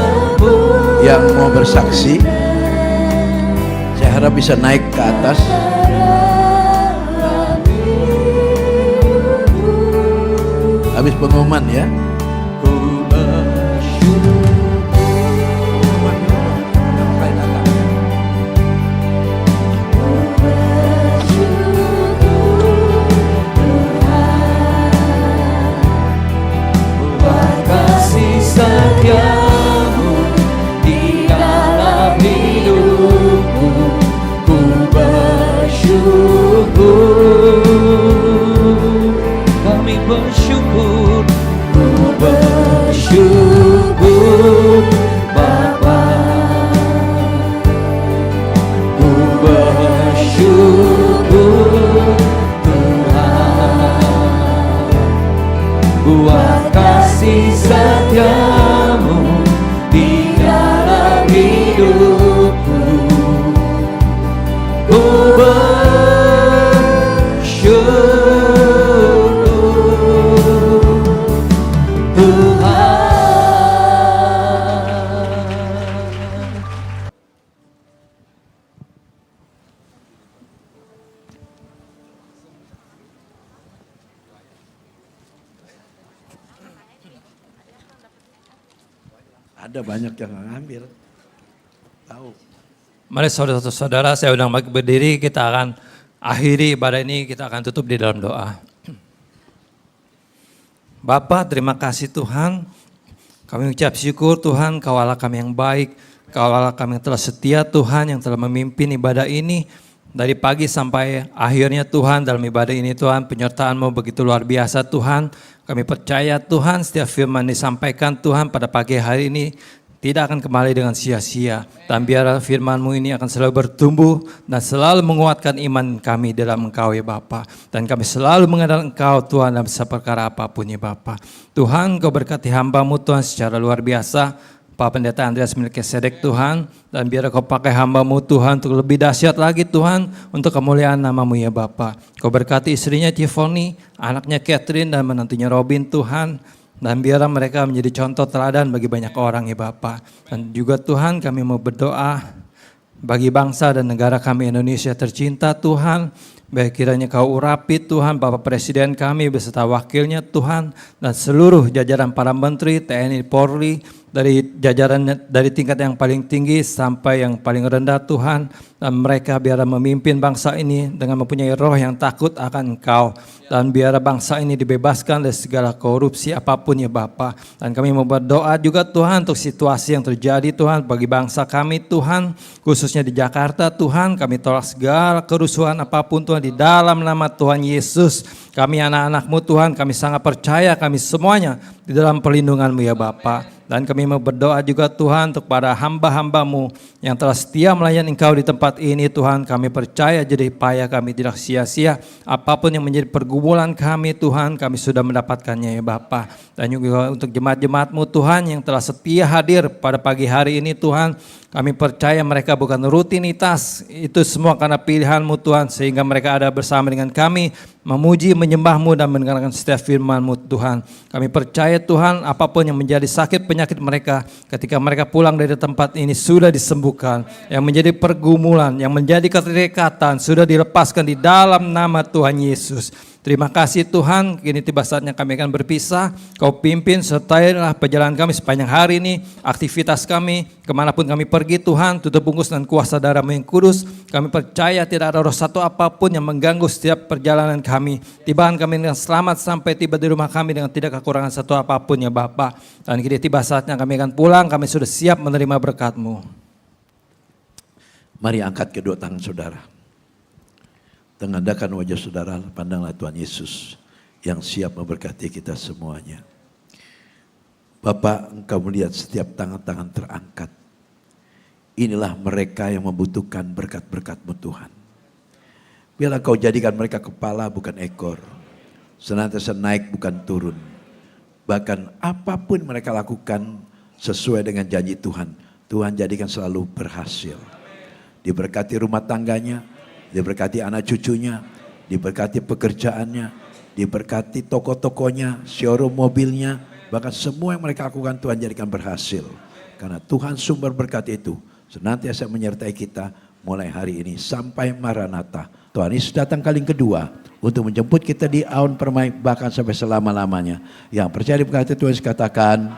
yang mau bersaksi. Saya harap bisa naik ke atas. Habis pengumuman ya. ku bersyukur. Buat kasih setiamu di dalam hidupku, ku bersyukur. Kami bersyukur, Ku bersyukur Bapa, ku bersyukur Tuhan, buat kasih setiamu di dalam hidupku. Ku bersyukur Tuhan. Ada banyak yang ngambil. Tahu. Mari saudara-saudara, saya undang berdiri, kita akan akhiri ibadah ini, kita akan tutup di dalam doa. Bapa, terima kasih Tuhan, kami ucap syukur Tuhan, Kau Allah kami yang baik, Kau Allah kami yang telah setia Tuhan, yang telah memimpin ibadah ini, dari pagi sampai akhirnya Tuhan, dalam ibadah ini Tuhan, penyertaan-Mu begitu luar biasa Tuhan, kami percaya Tuhan, setiap firman disampaikan Tuhan pada pagi hari ini, tidak akan kembali dengan sia-sia. Dan biar firman-Mu ini akan selalu bertumbuh dan selalu menguatkan iman kami dalam Engkau ya Bapa. Dan kami selalu mengandalkan Engkau Tuhan dalam seperkara apapun ya Bapa. Tuhan, Kau berkati hamba-Mu Tuhan secara luar biasa. Pak Pendeta Andreas Melkisedek Tuhan, dan biar Kau pakai hamba-Mu Tuhan untuk lebih dahsyat lagi Tuhan, untuk kemuliaan nama-Mu ya Bapa. Kau berkati istrinya Tiffany, anaknya Catherine dan menantunya Robin Tuhan, dan biar mereka menjadi contoh teladan bagi banyak orang ya Bapa. Dan juga Tuhan, kami mau berdoa bagi bangsa dan negara kami Indonesia tercinta Tuhan. Baik kiranya Kau urapi Tuhan Bapak Presiden kami beserta wakilnya Tuhan, dan seluruh jajaran para menteri TNI Polri, dari jajaran dari tingkat yang paling tinggi sampai yang paling rendah Tuhan, dan mereka biar memimpin bangsa ini dengan mempunyai roh yang takut akan Engkau, dan biar bangsa ini dibebaskan dari segala korupsi apapun ya Bapa. Dan kami mau berdoa juga Tuhan untuk situasi yang terjadi Tuhan bagi bangsa kami Tuhan, khususnya di Jakarta Tuhan. Kami tolak segala kerusuhan apapun Tuhan di dalam nama Tuhan Yesus. Kami anak-anak-Mu Tuhan, kami sangat percaya kami semuanya di dalam perlindungan-Mu ya Bapa. Dan kami mau berdoa juga Tuhan untuk para hamba-hamba-Mu yang telah setia melayani Engkau di tempat ini Tuhan. Kami percaya jadi payah kami tidak sia-sia. Apapun yang menjadi pergumulan kami Tuhan, kami sudah mendapatkannya ya Bapa. Dan juga untuk jemaat-jemaat-Mu Tuhan yang telah setia hadir pada pagi hari ini Tuhan. Kami percaya mereka bukan rutinitas, itu semua karena pilihan-Mu Tuhan, sehingga mereka ada bersama dengan kami, memuji, menyembah-Mu dan mendengarkan setiap firman-Mu Tuhan. Kami percaya Tuhan, apapun yang menjadi sakit penyakit mereka, ketika mereka pulang dari tempat ini sudah disembuhkan. Yang menjadi pergumulan, yang menjadi keterikatan sudah dilepaskan di dalam nama Tuhan Yesus. Terima kasih Tuhan, kini tiba saatnya kami akan berpisah. Kau pimpin, sertailah perjalanan kami sepanjang hari ini, aktivitas kami, kemanapun kami pergi Tuhan, tutup bungkus dan kuasa darah-Mu yang kudus. Kami percaya tidak ada roh satu apapun yang mengganggu setiap perjalanan kami. Tibaan kami dengan selamat sampai tiba di rumah kami dengan tidak kekurangan satu apapun ya Bapa. Dan kini tiba saatnya kami akan pulang, kami sudah siap menerima berkat-Mu. Mari angkat kedua tangan saudara. Tengadahkan wajah saudara, pandanglah Tuhan Yesus yang siap memberkati kita semuanya. Bapa, Engkau melihat setiap tangan-tangan terangkat. Inilah mereka yang membutuhkan berkat-berkat-Mu Tuhan. Biarlah Kau jadikan mereka kepala bukan ekor. Senantiasa naik bukan turun. Bahkan apapun mereka lakukan sesuai dengan janji Tuhan. Tuhan jadikan selalu berhasil. Diberkati rumah tangganya, diberkati anak cucunya, diberkati pekerjaannya, diberkati toko-tokonya, showroom mobilnya, bahkan semua yang mereka lakukan Tuhan jadikan berhasil. Karena Tuhan sumber berkat itu senantiasa menyertai kita mulai hari ini sampai Maranatha. Tuhan Yesus datang kali kedua untuk menjemput kita di aun permai bahkan sampai selama-lamanya. Yang percaya diberkati Tuhan katakan,